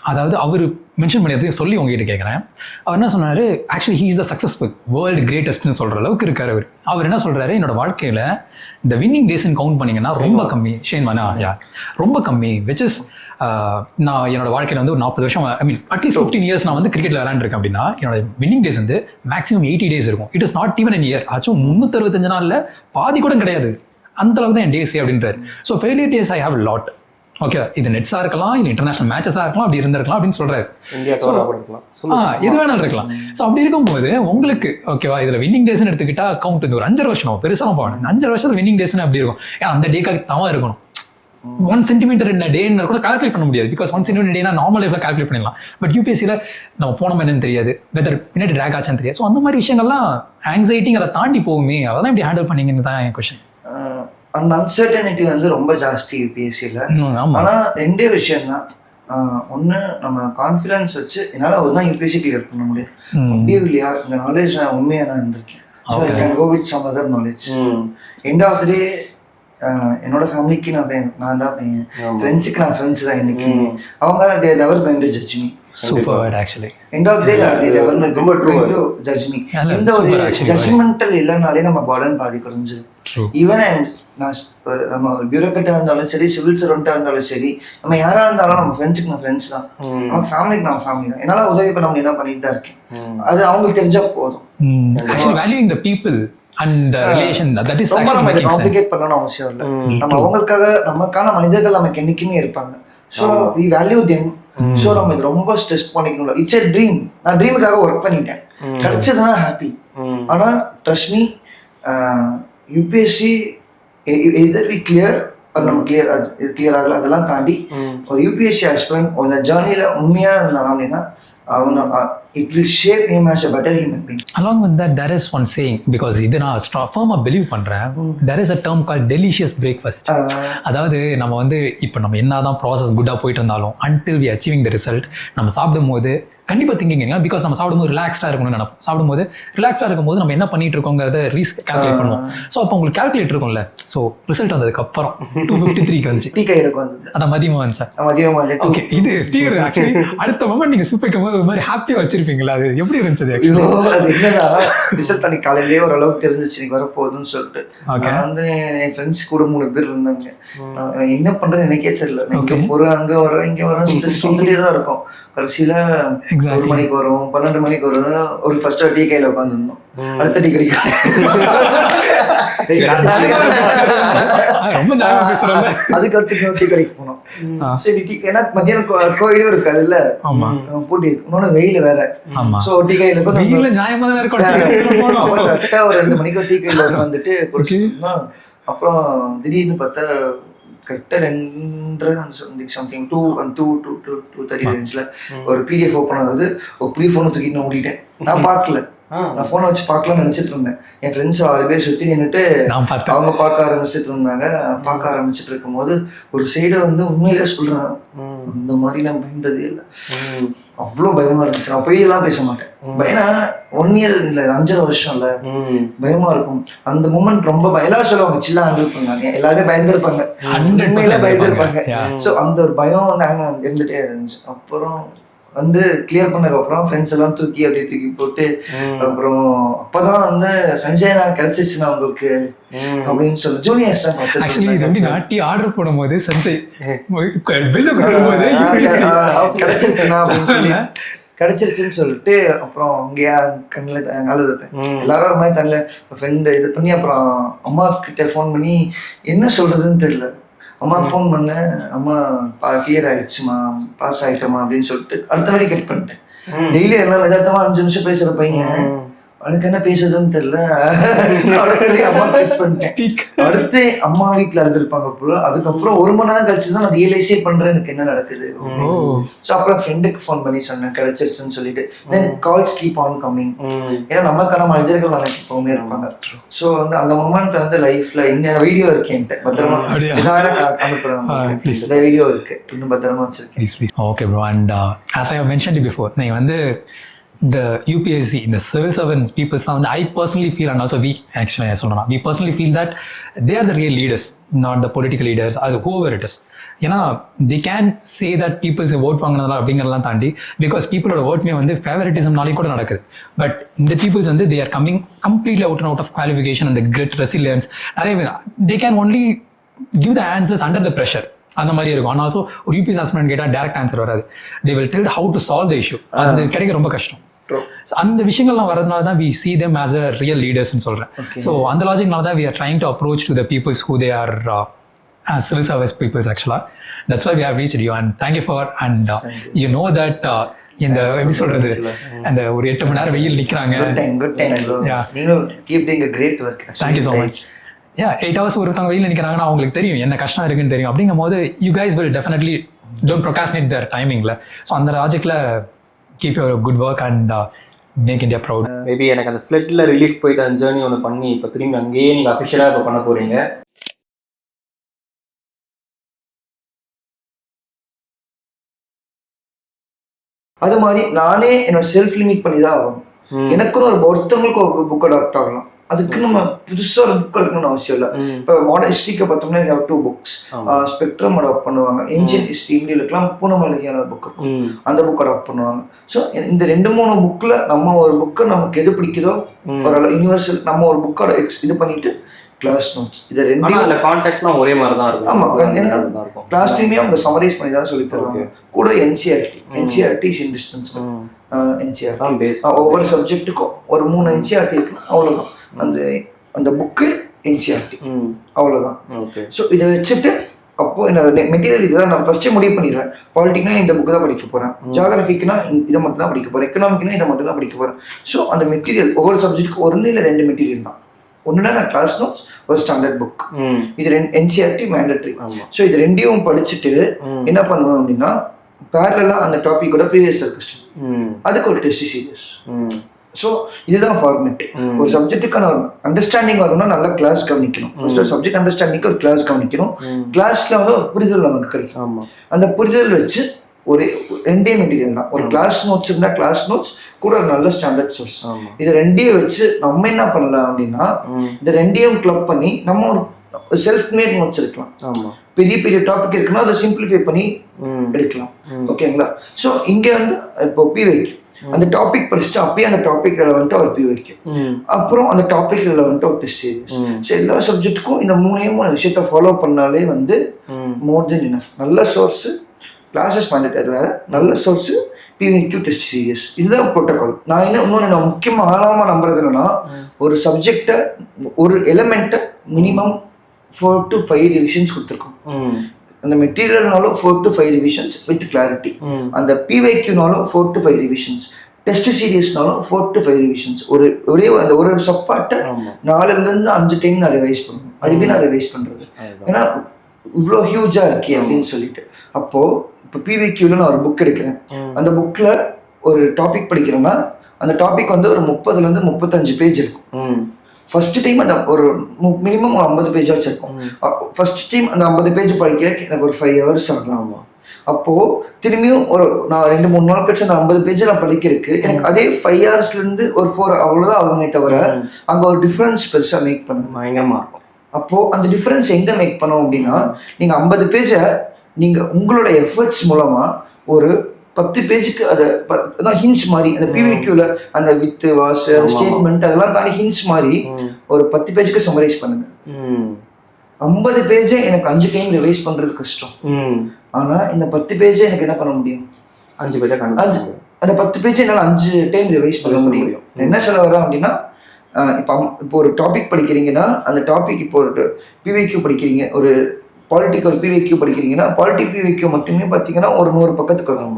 அதாவது அவர் மென்ஷன் பண்ணியதையும் சொல்லி உங்ககிட்ட கேட்குறேன். அவர் என்ன சொன்னார், actually he is the successful world கிரேட்டஸ்ட்னு சொல்கிற அளவுக்கு இருக்கார் அவர். அவர் என்ன சொல்கிறாரு, என்னோட வாழ்க்கையில் இந்த வின்னிங் டேஸ்ன்னு கவுண்ட் பண்ணிங்கன்னா ரொம்ப கம்மி. ஷேன்வானா ரொம்ப கம்மி. விச் இஸ் நான் என்னோட வாழ்க்கையில் வந்து ஒரு 40 வருஷம், ஐ மீன் அட்லீஸ்ட் 15 இயர்ஸ் நான் வந்து கிரிக்கெட்டில் விளையாண்டுருக்கேன் அப்படின்னா என்னோட வின்னிங் டேஸ் வந்து மேக்ஸிமம் 80 days இருக்கும். It is not even an year. ஆச்சும் 365 நாளில் பாதி கூட கிடையாது. அந்த அளவுக்கு தான் என் டேஸே அப்படின்றாரு. So failure days I have lot. Okay, இது நெட்ஸாக இருக்கலாம், இல்லை இன்டர்நேஷனல் மேட்சஸாக இருக்கலாம், அப்படி இருந்திருக்கலாம் அப்படின்னு சொல்கிறாரு. எது வேணாலும் இருக்கலாம். ஸோ அப்படி இருக்கும்போது உங்களுக்கு ஓகேவா, இதில் வின்னிங் டேஸ்ன்னு எடுத்துக்கிட்டா கவுண்ட் இந்த ஒரு 5 வருஷம் பெருசாக போகணும். 5 வருஷத்துல வின்னிங் டேஸ்ன்னு அப்படி இருக்கும். ஏன்னா அந்த டேக்காக தவா இருக்கணும். 1 centimeter in a day கூட கால்குலேட் பண்ண முடியாது. பிகாஸ் 1 centimeter டேனா நார்மல் லைஃப்ல கால்குலேட் பண்ணிடலாம். பட் யூபிஎஸ்சியில் நம்ம போனோம் என்னன்னு தெரியாது, வெதர் பின்னாடி ட்ராக் ஆச்சான்னு தெரியாது. ஸோ அந்த மாதிரி விஷயங்கள்லாம் ஆங்ஸைட்டிங் அதை தாண்டி போகுமே, அதெல்லாம் எப்படி ஹேண்டில் பண்ணீங்கன்னு தான் என் கொஸ்டின். அந்த அன்சர்டனிட்டி வந்து ரொம்ப ஜாஸ்தி யூபிஎஸ்சியில். ஆனால் 2 விஷயம் தான். ஒன்று, நம்ம கான்ஃபிடன்ஸ் வச்சு என்னால் ஒரு தான் யூபிஎஸ்சி கிளியர் பண்ண முடியும். அப்படியே இல்லையா, இந்த நாலேஜ் நான் உண்மையாக நான் இருந்திருக்கேன். So I can go with some other knowledge. End of the day என்னோட ஃபேமிலிக்கு நான் தான் பையன், ஃப்ரெண்ட்ஸுக்கு நான் ஃப்ரெண்ட்ஸ் தான். இன்னைக்கு அவங்க they never going to judge me. Super word actually. End of day அது ரொம்ப true. Judge me. Yeah, இந்த ஒரு super actually. ஜட்ஜ்மெண்டல் இல்லைனாலே நம்ம பர்டன் பாதி குறைஞ்சிடும். True. ஈவன் நம்ம ஒரு பியூரோக்ராட்டாக இருந்தாலும் சரி, சிவில் சர்வெண்ட்டாக இருந்தாலும் சரி, நம்ம யாராக இருந்தாலும் நம்ம ஃப்ரெண்ட்ஸுக்கு நம்ம ஃப்ரெண்ட்ஸ் தான், நம்ம ஃபேமிலிக்கு நம்ம ஃபேமிலி தான். என்னால் உதவி பண்ண முடியும், என்ன பண்ணிட்டு தான் இருக்கேன். அது அவங்களுக்கு தெரிஞ்சா போதும். Actually valuing the people and the relation, that is ரொம்ப actually நம்ம making sense. காம்ப்ளிகேட் பண்ணணும் அவசியம் இல்லை. நம்ம அவங்களுக்காக, நமக்கான மனிதர்கள் நமக்கு என்னைக்குமே இருப்பாங்க. So we value them. So நம்ம இது ரொம்ப ஸ்ட்ரெஸ் பண்ணிக்கணும். It's a dream. நான் ட்ரீமுக்காக ஒர்க் பண்ணிட்டேன், கிடைச்சதுன்னா ஹாப்பி. ஆனால் trust me, UPSC either we clear, அது நம்ம கிளியர் ஆகல. அதெல்லாம் தாண்டி ஒரு யூபிஎஸ்சி ஆஸ்பிரண்ட் ஒரு ஜேர்னியில் உண்மையாக இருந்தாங்க அப்படின்னா it will shape him as a better human being. Along with that, there is one saying, because இது நான் firm-ஆ believe பண்றேன், there is a term called delicious breakfast. அதாவது நம்ம வந்து இப்போ நம்ம என்னதான் ப்ராசஸ் குட்டாக போயிட்டு இருந்தாலும் until we achieving the result, நம்ம சாப்பிடும் போது கண்டிப்பாக திங்கிங், பிகாஸ் நம்ம சாப்பிடும்போது ரிலாக்ஸ்டாக இருக்கணும்னு நினைப்போம். சாப்பிடும்போது ரிலாக்ஸ்டாக இருக்கும்போது நம்ம என்ன பண்ணிட்டு இருக்கோங்கிறத கால்குலேட் பண்ணுவோம். ஸோ அப்போ உங்களுக்கு கால்குலேட் இருக்கும்ல. ஸோ ரிசல்ட் வந்ததுக்கப்புறம் 253 வந்துச்சு. டீ கையில் வந்து அதான் மதியமாக வந்துச்சா? மதியமாக வந்து ஓகே. இது ஸ்டீர் ஆக்சுவலி அடுத்த மொமெண்ட் நீங்கள் சூப் வைக்கும் போது ஒரு மாதிரி ஹாப்பியாக வச்சிருப்பீங்களா? அது எப்படி இருந்துச்சு? அது என்னன்னா, ரிசல்ட் அன்னைக்கு காலையிலேயே ஓரளவுக்கு தெரிஞ்சிச்சு நீ வரப்போகுதுன்னு சொல்லிட்டு. நான் வந்து என் ஃப்ரெண்ட்ஸ் கூட 3 பேர் இருந்தாங்க. நான் என்ன பண்றேன்னு எனக்கே தெரியல. இங்கே போகிறேன், அங்கே வரேன், இங்கே வரேன், ஸ்ட்ரெஸ் வந்துட்டே தான் இருக்கும். கடைசியில் 1 மணிக்கு வரும், 12 மணிக்கு வரும். ஒரு ஃபர்ஸ்ட் டீ கையில் உட்காந்துருந்தோம். அடுத்த டீ கிடைக்கும். அதுக்கு அடுத்து டீ கடைக்கு போனோம். சரி டீ, ஏன்னா மத்தியானம் கோயிலும் இருக்காது இல்ல, போட்டி இருக்கு, இன்னொன்னு வெயில் வேற. சோ டீ கையில கரெக்டா ஒரு 2 மணிக்கு டீ கையில உட்காந்துட்டு குடிச்சிட்டு, அப்புறம் திடீர்னு பார்த்தா கரெக்டா 2:30 சம்திங் 2:30 ரேஞ்சில் ஒரு பிடிஎஃப் ஓப்பன் ஆகுது. ஒரு புதிய ஃபோனை தூக்கிட்டு ஓடிட்டேன். நான் பார்க்கல, நான் ஃபோனை வச்சு பார்க்கலாம்னு நினச்சிட்டு இருந்தேன். என் ஃப்ரெண்ட்ஸ் 6 பேர் சுற்றி நின்றுட்டு அவங்க பார்க்க ஆரம்பிச்சுட்டு இருந்தாங்க. பார்க்க ஆரம்பிச்சுட்டு இருக்கும்போது ஒரு சைடை வந்து உண்மையிலே சொல்கிறேன், அந்த மாதிரி நான் பயந்ததே இல்லை. அவ்வளோ பயமாக இருந்துச்சு. நான் போய் எல்லாம் பேச மாட்டேன். ஏன்னா 1 இயர் இல்லை, 5.5 வருஷம் இல்லை, பயமாக இருக்கும். அந்த மூமெண்ட் ரொம்ப எல்லாரும் சொல்லுவாங்க சில்லா ஹேண்டில் பண்ணாங்க, எல்லாருமே பயந்துருப்பாங்க, உண்மையில பயந்துருப்பாங்க. ஸோ அந்த ஒரு பயம் வந்து அங்கே இருந்துகிட்டே இருந்துச்சு. அப்புறம் வந்து கிளியர் பண்ணதுக்கப்புறம் ஃப்ரெண்ட்ஸ் எல்லாம் அப்படியே தூக்கி போட்டு, அப்புறம் அப்பதான் வந்து சஞ்சய் நான் கிடைச்சிச்சுன்னா உங்களுக்கு அப்படின்னு சொல்லி ஜூனியர்ஸ் டீ ஆர்டர் போடும்போது சஞ்சய் கிடைச்சிருச்சுன்னா அப்படின்னு சொல்லி கிடைச்சிருச்சுன்னு சொல்லிட்டு அப்புறம் அங்கேயா கண்ணில் அழுதுட்டேன். எல்லாரும் ஒரு மாதிரி தண்ணில் ஃப்ரெண்டு இது பண்ணி அப்புறம் அம்மா கிட்ட ஃபோன் பண்ணி என்ன சொல்றதுன்னு தெரியல. அம்மாவுக்கு ஃபோன் பண்ணேன், அம்மா கிளியர் ஆயிடுச்சுமா, பாஸ் ஆகிட்டோமா அப்படின்னு சொல்லிட்டு அடுத்த வழி கட் பண்ணிட்டேன். டெய்லி எல்லாம் யதார்த்தமா 5 நிமிஷம் பேசுகிற பையன் அவனுக்கு என்ன பேசுறதுன்னு தெரியல. அம்மா கட் பண்ணிட்டேன். அடுத்து அம்மா வீட்டில் அழுதுருப்பாங்க போல. அதுக்கப்புறம் 1 மணி நேரம் கழிச்சு தான் நான் ரியலைஸே பண்றேன் எனக்கு என்ன நடக்குது. ஸோ அப்புறம் ஃப்ரெண்டுக்கு ஃபோன் பண்ணி சொன்னேன் கிடைச்சிருச்சுன்னு சொல்லிட்டு. தென் கால்ஸ் கீப் ஆன் கம்மிங். ஏன்னா நமக்கான மனிதர்கள் நமக்கு எப்பவுமே இருப்பாங்க. ஸோ வந்து அந்த மொமெண்ட் வந்து லைஃப்ல இந்த வீடியோ இருக்கு என்கிட்ட, பத்திரமா இதான் அனுப்புறேன். இந்த வீடியோ இருக்கு, இன்னும் பத்திரமா வச்சிருக்கேன். Okay bro. And as I have mentioned before, நீங்க வந்து the UPSC, the civil servants people sound, I personally feel, and also we actually we personally feel that they are the real leaders, not the political leaders or whoever it is. ஏன்னா they can say that people say vote வாங்கினதால அப்படிங்கிறதெல்லாம் தாண்டி, because பீப்புளோட ஓட்மே வந்து ஃபேவரட்டிசம்னாலே கூட நடக்குது. But இந்த peoples வந்து they are coming completely out and out of qualification and the grit, resilience. நிறைய they can only give the answers under the pressure. அந்த மாதிரி இருக்கும். ஆனால் ஆல்சோ ஒரு யூபிஎஸ் ஆஸ்பிரண்ட் கேட்டால் டேரக்ட் ஆன்சர் வராது. they will tell how to solve the issue. அது கிடைக்க ரொம்ப கஷ்டம். அந்த விஷயங்கள்லாம் வரதுனால தான் we see them as a real leaders ன்னு சொல்கிறேன். ஸோ அந்த லாஜிக்னால தான் we are trying to approach to the peoples who they are as civil service peoples actually. That's why we have reached you and thank you for and you know that இந்த எப்படி சொல்றது, அந்த ஒரு 8 மணி நேரம் வெயில் நிற்கிறாங்க. Thank you so much. 8 hours ஒருத்தவங்க வெயில் நிற்கிறாங்கன்னா அவங்களுக்கு தெரியும் என்ன கஷ்டம் இருக்குன்னு தெரியும். அப்படிங்கும் போது you guys will definitely don't procrastinate their timingல. ஸோ அந்த லாஜிக்ல keep your good work and make India proud. Maybe எனக்கு அந்த ஃப்ளட்ல ரிலீஃப் போயிட்டு அந்த ஜேர்னி ஒன்று பண்ணி இப்போ திரும்பி அங்கேயே நீங்கள் அஃபிஷியலாக இப்போ பண்ண போறீங்க. அது மாதிரி நானே என்னோட செல்ஃப் லிமிட் பண்ணி தான் ஆகணும். எனக்குன்னு ஒருத்தவங்களுக்கு ஒரு புக் அடாப்ட் ஆகலாம். அதுக்கு நம்ம புதுசாக ஒரு புக் எடுக்கணும்னு அவசியம் இல்லை. இப்போ மாடர்ன் ஹிஸ்ட்ரிக்கு பார்த்தோம்னா ஹேவ் 2 books. ஸ்பெக்ட்ரம் அடாப்ட் பண்ணுவாங்க. ஏன்ஷியன்ட் ஹிஸ்ட்ரி இப்படிலாம் பூனமலையான புக் இருக்கும், அந்த புக் அடாப்ட் பண்ணுவாங்க. ஸோ இந்த 2-3 புக்கில் நம்ம ஒரு புக்கை நமக்கு எது பிடிக்குதோ ஒரு யூனிவர்சல் நம்ம ஒரு புக்கோட இது பண்ணிட்டு கிளாஸ் நோட்ஸ் இது ரெண்டையும் கான்டெக்ட்லாம் ஒரே மாதிரி தான் இருக்கும். ஆமாம், கிளாஸ் டைமே அவங்க சமரைஸ் பண்ணி தான் சொல்லி தருவாங்க. கூட என்சிஆர்டி இஸ் இன்டிஸ்பென்சிபிள். என்சிஆர்டி ஒவ்வொரு சப்ஜெக்ட்டுக்கும் ஒரு 3 என்சிஆர்டி இருக்குன்னா அவ்வளோதான். அந்த புக்கு என்சிஆர்டி அவ்வளோதான். ஸோ இதை வச்சுட்டு அப்போ என்னோட மெட்டீரியல் இதுதான் நான் ஃபர்ஸ்டே முடிவு பண்ணிடுவேன். பாலிட்டிக்னா இந்த புக்கு தான் படிக்க போகிறேன், ஜியாகிரபிக்னா இதை மட்டும் தான் படிக்க போகிறேன், எக்கனாமிக்னா இதை மட்டும் தான் படிக்க போகிறேன். ஸோ அந்த மெட்டீரியல் ஒவ்வொரு சப்ஜெக்ட்டுக்கு 1 இல்லை 2 மெட்டீரியல் தான். ஒன்றுனா நான் கிளாஸ் நோட்ஸ் ஒரு ஸ்டாண்டர்ட் புக், இது என்சிஆர்டி மேண்டட்ரி. ஸோ இது ரெண்டையும் படிச்சுட்டு என்ன பண்ணுவேன் அப்படின்னா பேரலாக அந்த டாப்பிக்கோட ப்ரீவியஸ் இயர் கொஸ்டின் அதுக்கு ஒரு டெஸ்ட் சீரியஸ். ஸோ இதுதான் ஃபார்மேட். ஒரு சப்ஜெக்ட்டுக்கான ஒரு அண்டர்ஸ்டாண்டிங் வரணும்னா நல்லா கிளாஸ் கவனிக்கணும். ஃபர்ஸ்ட் ஒரு சப்ஜெக்ட் அண்டர்ஸ்டாண்டிங்க்கு ஒரு கிளாஸ் கவனிக்கணும். கிளாஸ்ல வந்து ஒரு புரிதல் நமக்கு கிடைக்கும். அந்த புரிதல் வச்சு ஒரு 2 மெட்டீரியல் தான். ஒரு கிளாஸ் நோட்ஸ் இருந்தால் கிளாஸ் நோட்ஸ் கூட ஒரு நல்ல ஸ்டாண்டர்ட் சோர்ஸ். இது 2 வச்சு நம்ம என்ன பண்ணலாம் அப்படின்னா இந்த 2 கிளப் பண்ணி நம்ம ஒரு செல்ஃப் மேட் நோட்ஸ் எடுக்கலாம். பெரிய பெரிய டாபிக் இருக்குன்னா அதை சிம்பிளிஃபை பண்ணி எடுக்கலாம். ஓகேங்களா? ஸோ இங்கே வந்து இப்போ பிவைக்கு அந்த டாபிக் படிச்சுட்டு அப்பயே அந்த டாபிக் ரெலவெண்ட்டாக ஒரு பிவைக்கு, அப்புறம் அந்த டாபிக் ரெலவெண்ட்டாக ஒரு டெஸ்ட் சீரிஸ். ஸோ எல்லா சப்ஜெக்ட்டுக்கும் இந்த 3 விஷயத்த ஃபாலோ பண்ணாலே வந்து மோர் தென் இனஃப். நல்ல சோர்ஸு கிளாஸஸ் மேண்டேட்டரி வேறு, நல்ல சோர்ஸு பிவைக்யூ டெஸ்ட் சீரியஸ். இதுதான் ப்ரோட்டோகால். நான் இன்னொன்று நான் முக்கியமாக ஆழமாக நம்புறது என்னன்னா ஒரு சப்ஜெக்டை ஒரு எலிமெண்ட்டை மினிமம் 4 to 5 ரிவிஷன்ஸ் கொடுத்துருக்கோம். அந்த மெட்டீரியல்னாலும் 4 to 5 ரிவிஷன்ஸ் வித் கிளாரிட்டி. அந்த பிவைக்யூனாலும் 4 to 5 ரிவிஷன்ஸ், டெஸ்ட் சீரியஸ்னாலும் 4 to 5 ரிவிஷன்ஸ். ஒரே அந்த ஒரு சப்பாட்டை 4லேருந்து 5 டைம் நான் ரிவைஸ் பண்ணணும். அது எப்படி நான் ரிவைஸ் பண்ணுறது? ஏன்னா இவ்வளோ ஹியூஜாக இருக்கே அப்படின்னு சொல்லிட்டு. அப்போது இப்போ பிவைக்யூவில் நான் ஒரு புக் எடுக்கிறேன். அந்த புக்கில் ஒரு டாபிக் படிக்கிறேன்னா அந்த டாபிக் வந்து ஒரு 30லேருந்து 35 பேஜ் இருக்கும். ஃபர்ஸ்ட் டைம் அந்த ஒரு மினிமம் 50 பேஜ் வச்சிருக்கோம். ஃபர்ஸ்ட் டைம் அந்த 50 பேஜ் படிக்க எனக்கு ஒரு 5 hours ஆகலாமா? அப்போது திரும்பியும் நான் 2-3 நாள் கழிச்சு அந்த 50 பேஜ் நான் படிக்கிறதுக்கு எனக்கு அதே 5 hoursலேருந்து ஒரு 4 அவ்வளோதான் ஆகுமே தவிர அங்கே ஒரு டிஃப்ரென்ஸ் பெருசாக மேக் பண்ணணும். பயங்கரமாக இருக்கும். அப்போது அந்த டிஃப்ரென்ஸ் எங்கே மேக் பண்ணோம் அப்படின்னா நீங்கள் 50 பேஜை நீங்கள் உங்களோட எஃபர்ட்ஸ் மூலமாக ஒரு 10 பேஜுக்கு அதை ஹின்ஸ் மாதிரி அந்த பிவைக்யூவில் அந்த வித்து வாஸ் ஸ்டேட்மெண்ட் அதெல்லாம் தாண்டி ஹின்ஸ் மாதிரி ஒரு 10 பேஜுக்கு சம்மரைஸ் பண்ணுங்க. 50 பேஜை எனக்கு 5 டைம் ரிவைஸ் பண்ணுறது கஷ்டம். ஆனால் இந்த 10 பேஜை எனக்கு என்ன பண்ண முடியும்? 5 பேஜை அந்த 10 பேஜை என்னால் 5 டைம் ரிவைஸ் பண்ண முடியும். என்ன சொல்ல வரேன் அப்படின்னா இப்போ ஒரு டாபிக் படிக்கிறீங்கன்னா அந்த டாபிக் இப்போ ஒரு பிவைக்யூ படிக்கிறீங்க, ஒரு பாலிட்டிக்கல் பிவைக்யூ படிக்கிறீங்கன்னா பாலிட்டி பிவைக்யூ மட்டுமே பார்த்தீங்கன்னா ஒரு 100 பக்கத்துக்கு வரும்.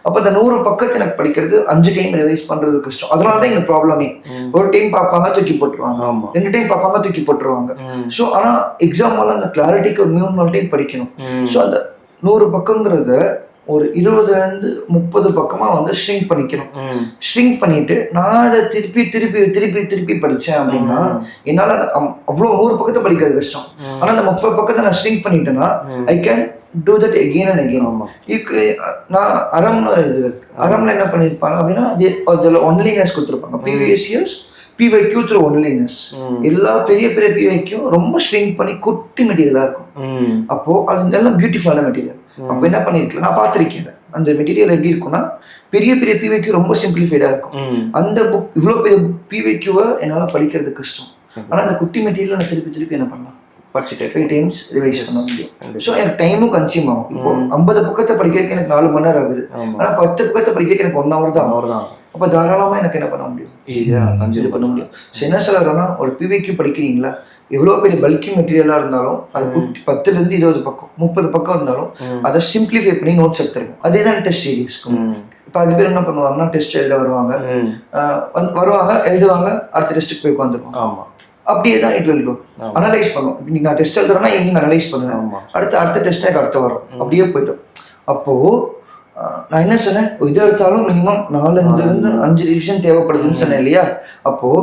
அப்போ அந்த 100 பக்கத்தை எனக்கு படிக்கிறது 5 டைம் ரிவைஸ் பண்ணுறது கஷ்டம். அதனால தான் எங்களுக்கு ப்ராப்ளமே. ஒரு டைம் பார்ப்பாங்க தூக்கி போட்டுருவாங்க, 2 டைம் பார்ப்பாங்க தூக்கி போட்டுருவாங்க. ஸோ ஆனால் எக்ஸாம்ல அந்த கிளாரிட்டிக்கு ஒரு 3-4 டைம் படிக்கணும். ஸோ அந்த 100 பக்கங்கிறத ஒரு 20லேருந்து 30 பக்கமாக வந்து ஷ்ரிங்க் பண்ணிக்கணும். ஷ்ரிங்க் பண்ணிட்டு நான் அதை திருப்பி திருப்பி திருப்பி திருப்பி படித்தேன் அப்படின்னா என்னால் அவ்வளோ 100 பக்கத்தை படிக்கிறது கஷ்டம். ஆனால் அந்த 30 பக்கத்தை நான் ஷ்ரிங்க் பண்ணிட்டேன்னா I can do that again and again. இதுக்கு நான் அறம்னு ஒரு இது இருக்கு. அறம்ல என்ன பண்ணியிருப்பாங்க அப்படின்னா அதில் ஒன்லைனர்ஸ் கொடுத்துருப்பாங்க. Previous years PYQ through one-liners. எல்லா பெரிய பெரிய பிவைக்யூ ரொம்ப ஸ்ட்ரிங் பண்ணி குட்டி மெட்டீரியலாக இருக்கும். அப்போது அது எல்லாம் பியூட்டிஃபுல்லான மெட்டீரியல். அப்போ என்ன பண்ணியிருக்கலாம், நான் பார்த்துருக்கேன் அந்த மெட்டீரியல் எப்படி இருக்குன்னா பெரிய பெரிய பிவைக்யூ ரொம்ப சிம்பிளிஃபைடாக இருக்கும். அந்த புக் இவ்வளோ பெரிய பிவைக்யூவை என்னால் படிக்கிறது கஷ்டம். ஆனால் அந்த குட்டி மெட்டீரியல் நான் திருப்பி திருப்பி என்ன பண்ணலாம், படிச்சுட்டு 5 டைம்ஸ் ரிவைஸ் பண்ண முடியும். ஸோ எனக்கு டைமும் கன்சியூம் ஆகும். இப்போ 50 பக்கத்தை படிக்கிறதுக்கு எனக்கு 4 மணி நேரம் ஆகுது. ஆனால் 10 பக்கத்தை படிக்கிறதுக்கு எனக்கு 1 hour தான். அப்போ தாராளமாக எனக்கு என்ன பண்ண முடியும், ஈஸியாக இது பண்ண முடியும். ஸோ என்ன சொல்கிறேன்னா ஒரு பிவைக்யூ படிக்கிறீங்களா, எவ்வளோ பெரிய பல்கி மெட்டீரியலாக இருந்தாலும் அது 10லேருந்து 20 பக்கம் 30 பக்கம் இருந்தாலும் அதை சிம்பிளிஃபை பண்ணி நோட்ஸ் எடுத்துருங்க. அதே தான் டெஸ்ட் சீரியஸ்க்கு. இப்போ அது பேர் என்ன பண்ணுவாங்கன்னா டெஸ்ட் எழுத வருவாங்க, எழுதுவாங்க, அடுத்த டெஸ்ட்டுக்கு போய் உட்காந்துருவாங்க. ஆமாம், அப்படியே தான் இட் வில் கோ. அனலைஸ் பண்ணும். இன்னைக்கு நான் டெஸ்ட் எழுதுறேன்னா ஈவினிங் அனலைஸ் பண்ணுவேன், அடுத்த டெஸ்ட் எனக்கு அடுத்த வரும், அப்படியே போய்டும். அப்போது நான் என்ன சொன்னேன், இது எடுத்தாலும் மினிமம் 4-5லேருந்து 5 ரிவிஷன் தேவைப்படுதுன்னு சொன்னேன் இல்லையா. அப்போது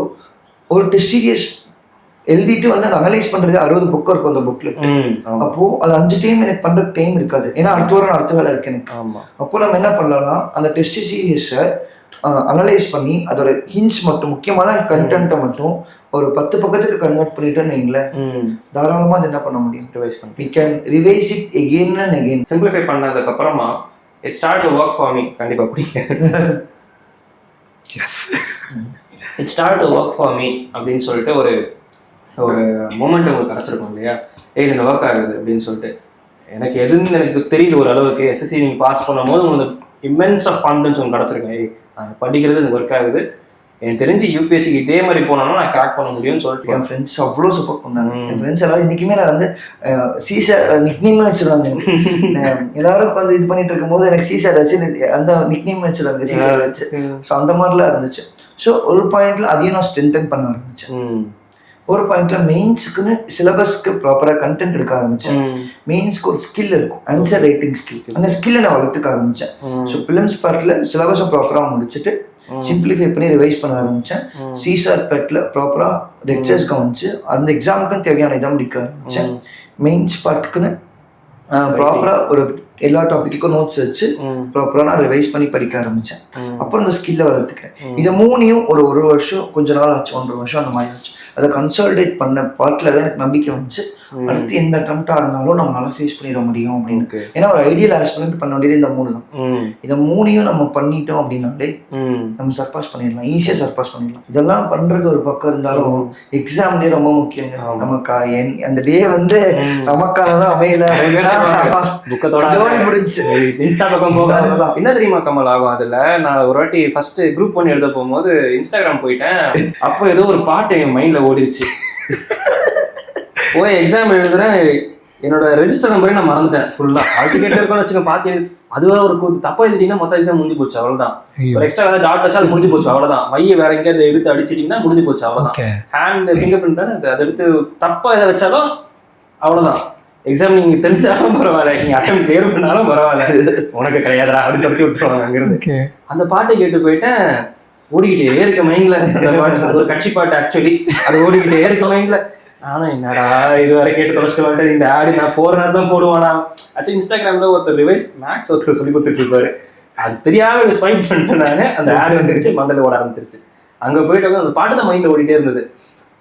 ஒரு டெஸ்ட் சீரியஸ் எழுதிட்டு வந்து அதை அனலைஸ் பண்ணுறது 60 புக்கு இருக்கும் அந்த புக்கில். அப்போது அது 5 டைம் எனக்கு பண்ணுற டைம் இருக்காது. ஏன்னா அடுத்த வாரம் அடுத்த வேலை இருக்கு எனக்கு. அப்போ நம்ம என்ன பண்ணலாம்னா அந்த டெஸ்ட் சீரியஸை அனலைஸ் பண்ணி அதோட ஹிண்ட்ஸ் மட்டும் முக்கியமான கண்டென்ட்டை மட்டும் ஒரு 10 பக்கத்துக்கு கன்வெர்ட் பண்ணிட்டேன்னு வைங்களேன், தாராளமாக அது என்ன பண்ண முடியும், ரிவைஸ் பண்ணி we can revise it again and again. Simplify பண்ணதுக்கு அப்புறமா it start to work for me. கண்டிப்பாக குடிங்க. It start to work for me அப்படின்னு சொல்லிட்டு ஒரு மொமெண்ட் உங்களுக்கு கிடச்சிருக்கும் இல்லையா, இந்த ஒர்க் ஆகுது அப்படின்னு சொல்லிட்டு. எனக்கு எதுன்னு எனக்கு தெரியுது ஒரு அளவுக்கு. எஸ்எஸ்சி நீங்கள் பாஸ் பண்ணும்போது உங்களுக்கு இம்மென்ஸ் ஆஃப் கான்ஃபிடன்ஸ் உங்களுக்கு கிடச்சிருக்கேன். நான் படிக்கிறது எனக்கு ஒர்க் ஆகுது, எனக்கு தெரிஞ்சு யூபிஎஸ்சிக்கு இதே மாதிரி போனோம்னா நான் கிராக் பண்ண முடியும்னு சொல்லிட்டு என் ஃப்ரெண்ட்ஸ் அவ்வளோ சப்போர்ட் பண்ணாங்க. என் ஃப்ரெண்ட்ஸ் எல்லாரும் இன்றைக்குமே நான் வந்து சீசார் நிக்நேம் வச்சுருவாங்க. எல்லாரும் வந்து இது பண்ணிட்டு இருக்கும்போது எனக்கு சீசார் வச்சு அந்த நிக்நேம் வச்சுருவாங்க, சீசார் வச்சு. ஸோ அந்த மாதிரிலாம் இருந்துச்சு. ஸோ ஒரு பாயிண்ட்ல அதையும் நான் ஸ்ட்ரென்தன் பண்ண ஆரம்பித்தேன். ஒரு பாயிண்ட்ல மெயின்ஸுக்குன்னு சிலபஸ்க்கு ப்ராப்பராக கண்டென்ட் எடுக்க ஆரம்பித்தேன். மெயின்ஸ்க்கு ஒரு ஸ்கில் இருக்கும், ஆன்சர் ரைட்டிங் ஸ்கில். அந்த ஸ்கில்லை நான் வளர்த்துக்க ஆரம்பித்தேன். ஸோ பிலிம்ஸ் பார்ட்டில் சிலபஸை ப்ராப்பராக முடிச்சுட்டு சிம்பிளிஃபை பண்ணி ரிவைஸ் பண்ண ஆரம்பித்தேன். சிசார் பேட்டில் ப்ராப்பராக லெக்சர்ஸ் கவனிச்சு அந்த எக்ஸாமுக்குன்னு தேவையான இதை முடிக்க ஆரம்பித்தேன். மெயின்ஸ் பார்ட்டுக்குன்னு ப்ராப்பராக ஒரு எல்லா டாப்பிக்கும் நோட்ஸ் வச்சு ப்ராப்பராக நான் ரிவைஸ் பண்ணி படிக்க ஆரம்பித்தேன். அப்புறம் இந்த ஸ்கில்லை வளர்த்துக்கிறேன். இதை மூணையும் ஒரு வருஷம் கொஞ்ச நாள் ஆச்சு, 1.5 வருஷம் அந்த மாதிரி ஆச்சு. அதை கன்சால்டேட் பண்ண பார்ட்டில் தான் எனக்கு நம்பிக்கை வந்துச்சு. அடுத்து எந்த அட்டம்ப்டாக இருந்தாலும் நம்மளால ஃபேஸ் பண்ணிட முடியும் அப்படின்னு. ஏன்னா ஒரு ஐடியல் ஆஸ்பிரண்ட் பண்ண வேண்டியது இந்த 3 தான். இதை 3ஐயும் நம்ம பண்ணிட்டோம் அப்படின்னாலே நம்ம சர்பாஸ் பண்ணிடலாம், ஈஸியாக சர்பாஸ் பண்ணிடலாம். இதெல்லாம் பண்ணுறது ஒரு பக்கம் இருந்தாலும் எக்ஸாம் டே ரொம்ப முக்கியங்க. நமக்கு அந்த டே வந்து நமக்கானதான் அமையல முடிஞ்சு இன்ஸ்டா பக்கம் போக என்ன தெரியுமா கமல் ஆகும். அதில் நான் ஒரு வாட்டி ஃபர்ஸ்ட் குரூப் 1 எழுத போகும்போது இன்ஸ்டாகிராம் போயிட்டேன். அப்போ ஏதோ ஒரு பாட்டு என் மைண்டில் ஓடிடுச்சு. போய் எக்ஸாம் எழுதுறேன், என்னோட ரெஜிஸ்டர் நம்பரே நான் மறந்துட்டேன் ஃபுல்லாக. ஆல்டிகேட்டர் இருக்குன்னு வச்சுக்க பார்த்து அது வேற ஒரு தப்பா எழுதிட்டீங்கன்னா மொத்தம் எக்ஸாம் முடிஞ்சு போச்சு, அவ்வளோதான். ஒரு எக்ஸ்ட்ரா வேறு டாட் வச்சா அது முடிஞ்சு போச்சு, அவ்வளோதான். மைய வேற எங்கேயாவது எடுத்து அடிச்சிட்டிங்கன்னா முடிஞ்சு போச்சு, அவ்வளோதான். ஹேண்ட் ஃபிங்கர் பிரிண்ட் தானே அதை எடுத்து தப்பா எதை வச்சாலும் அவ்வளோதான். எக்ஸாம் நீங்கள் தெரிஞ்சாலும் பரவாயில்ல, நீங்கள் அட்டம் கிளியர் பண்ணாலும் பரவாயில்ல, உனக்கு கிடையாதுடா அப்படி துரத்தி விட்டுருவாங்க அங்கிருந்து. அந்த பாட்டை கேட்டு போயிட்டேன். ஓடிக்கிட்டே இருக்க மைண்ட்ல அந்த பாட்டு, அது ஒரு கட்சி பாட்டு ஆக்சுவலி. அது ஓடிக்கிட்டே இருக்க மைண்ட்ல. நானும் என்னடா இது வரை கேட்டு தொலைச்சிட்டு இந்த ஆடி நான் போற நேரம் தான் போடுவானா. ஆக்சுவலி இன்ஸ்டாகிராம்ல ஒருத்தர் ரிவைஸ் மேக்ஸ் ஒருத்தர் சொல்லி கொடுத்துட்டு இருப்பாரு. அது தெரியாம ஸ்வைப் பண்ணிட்டேன். அந்த ஆடு வந்துருச்சு, மண்டல ஓட ஆரம்பிச்சிருச்சு. அங்க போயிட்டு அந்த பாட்டு தான் மைண்ட்ல ஓடிட்டே இருந்தது.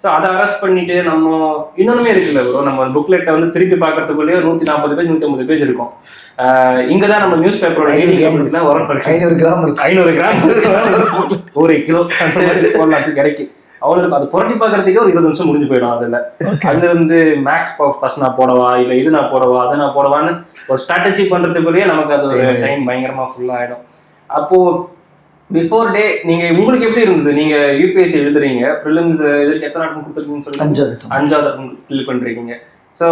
ஸோ அதை அரெஸ்ட் பண்ணிட்டு நம்ம இன்னொன்னுமே இருக்குல்ல ப்ரோ, நம்ம புக்லெட்டை வந்து திருப்பி பார்க்கறதுக்குள்ளேயே 140 பேஜ் 150 பேஜ் இருக்கும். இங்கே தான் நம்ம நியூஸ் பேப்பரோட ரீடிங் வரும். 500 கிராம் 1 கிலோ போடலாம் கிடைக்கும். அவ்வளோ இருக்கும். அது புரட்டி பார்க்கறதுக்கே ஒரு 20 நிமிஷம் முடிஞ்சு போயிடும். அதில் அதுல இருந்து மேக்ஸ் ஃபர்ஸ்ட் நான் போடவா, இல்லை இது நான் போடவா, அதை நான் போடவான்னு ஒரு ஸ்ட்ராட்டஜி பண்ணுறதுக்குள்ளேயே நமக்கு அது ஒரு டைம் பயங்கரமாக ஃபுல்லாக ஆகிடும். அப்போது பிஃபோர் டே உங்களுக்கு எப்படி இருந்தது? நீங்க யூபிஎஸ்சி எழுதுறீங்க, ப்ரிலிம்ஸ் எதுக்கு எத்தனை அட்டம் கொடுத்துருக்கீங்கன்னு சொல்லி 5வது அட்டம் ஃபில் பண்றீங்க. ஸோ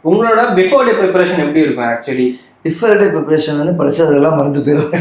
உங்களோட பிஃபோர் டே ப்ரிப்பரேஷன் எப்படி இருக்கும்? ஆக்சுவலி பிஃபோர் டே ப்ரிப்பரேஷன் வந்து படிச்சதெல்லாம் மறந்து போயிடும்.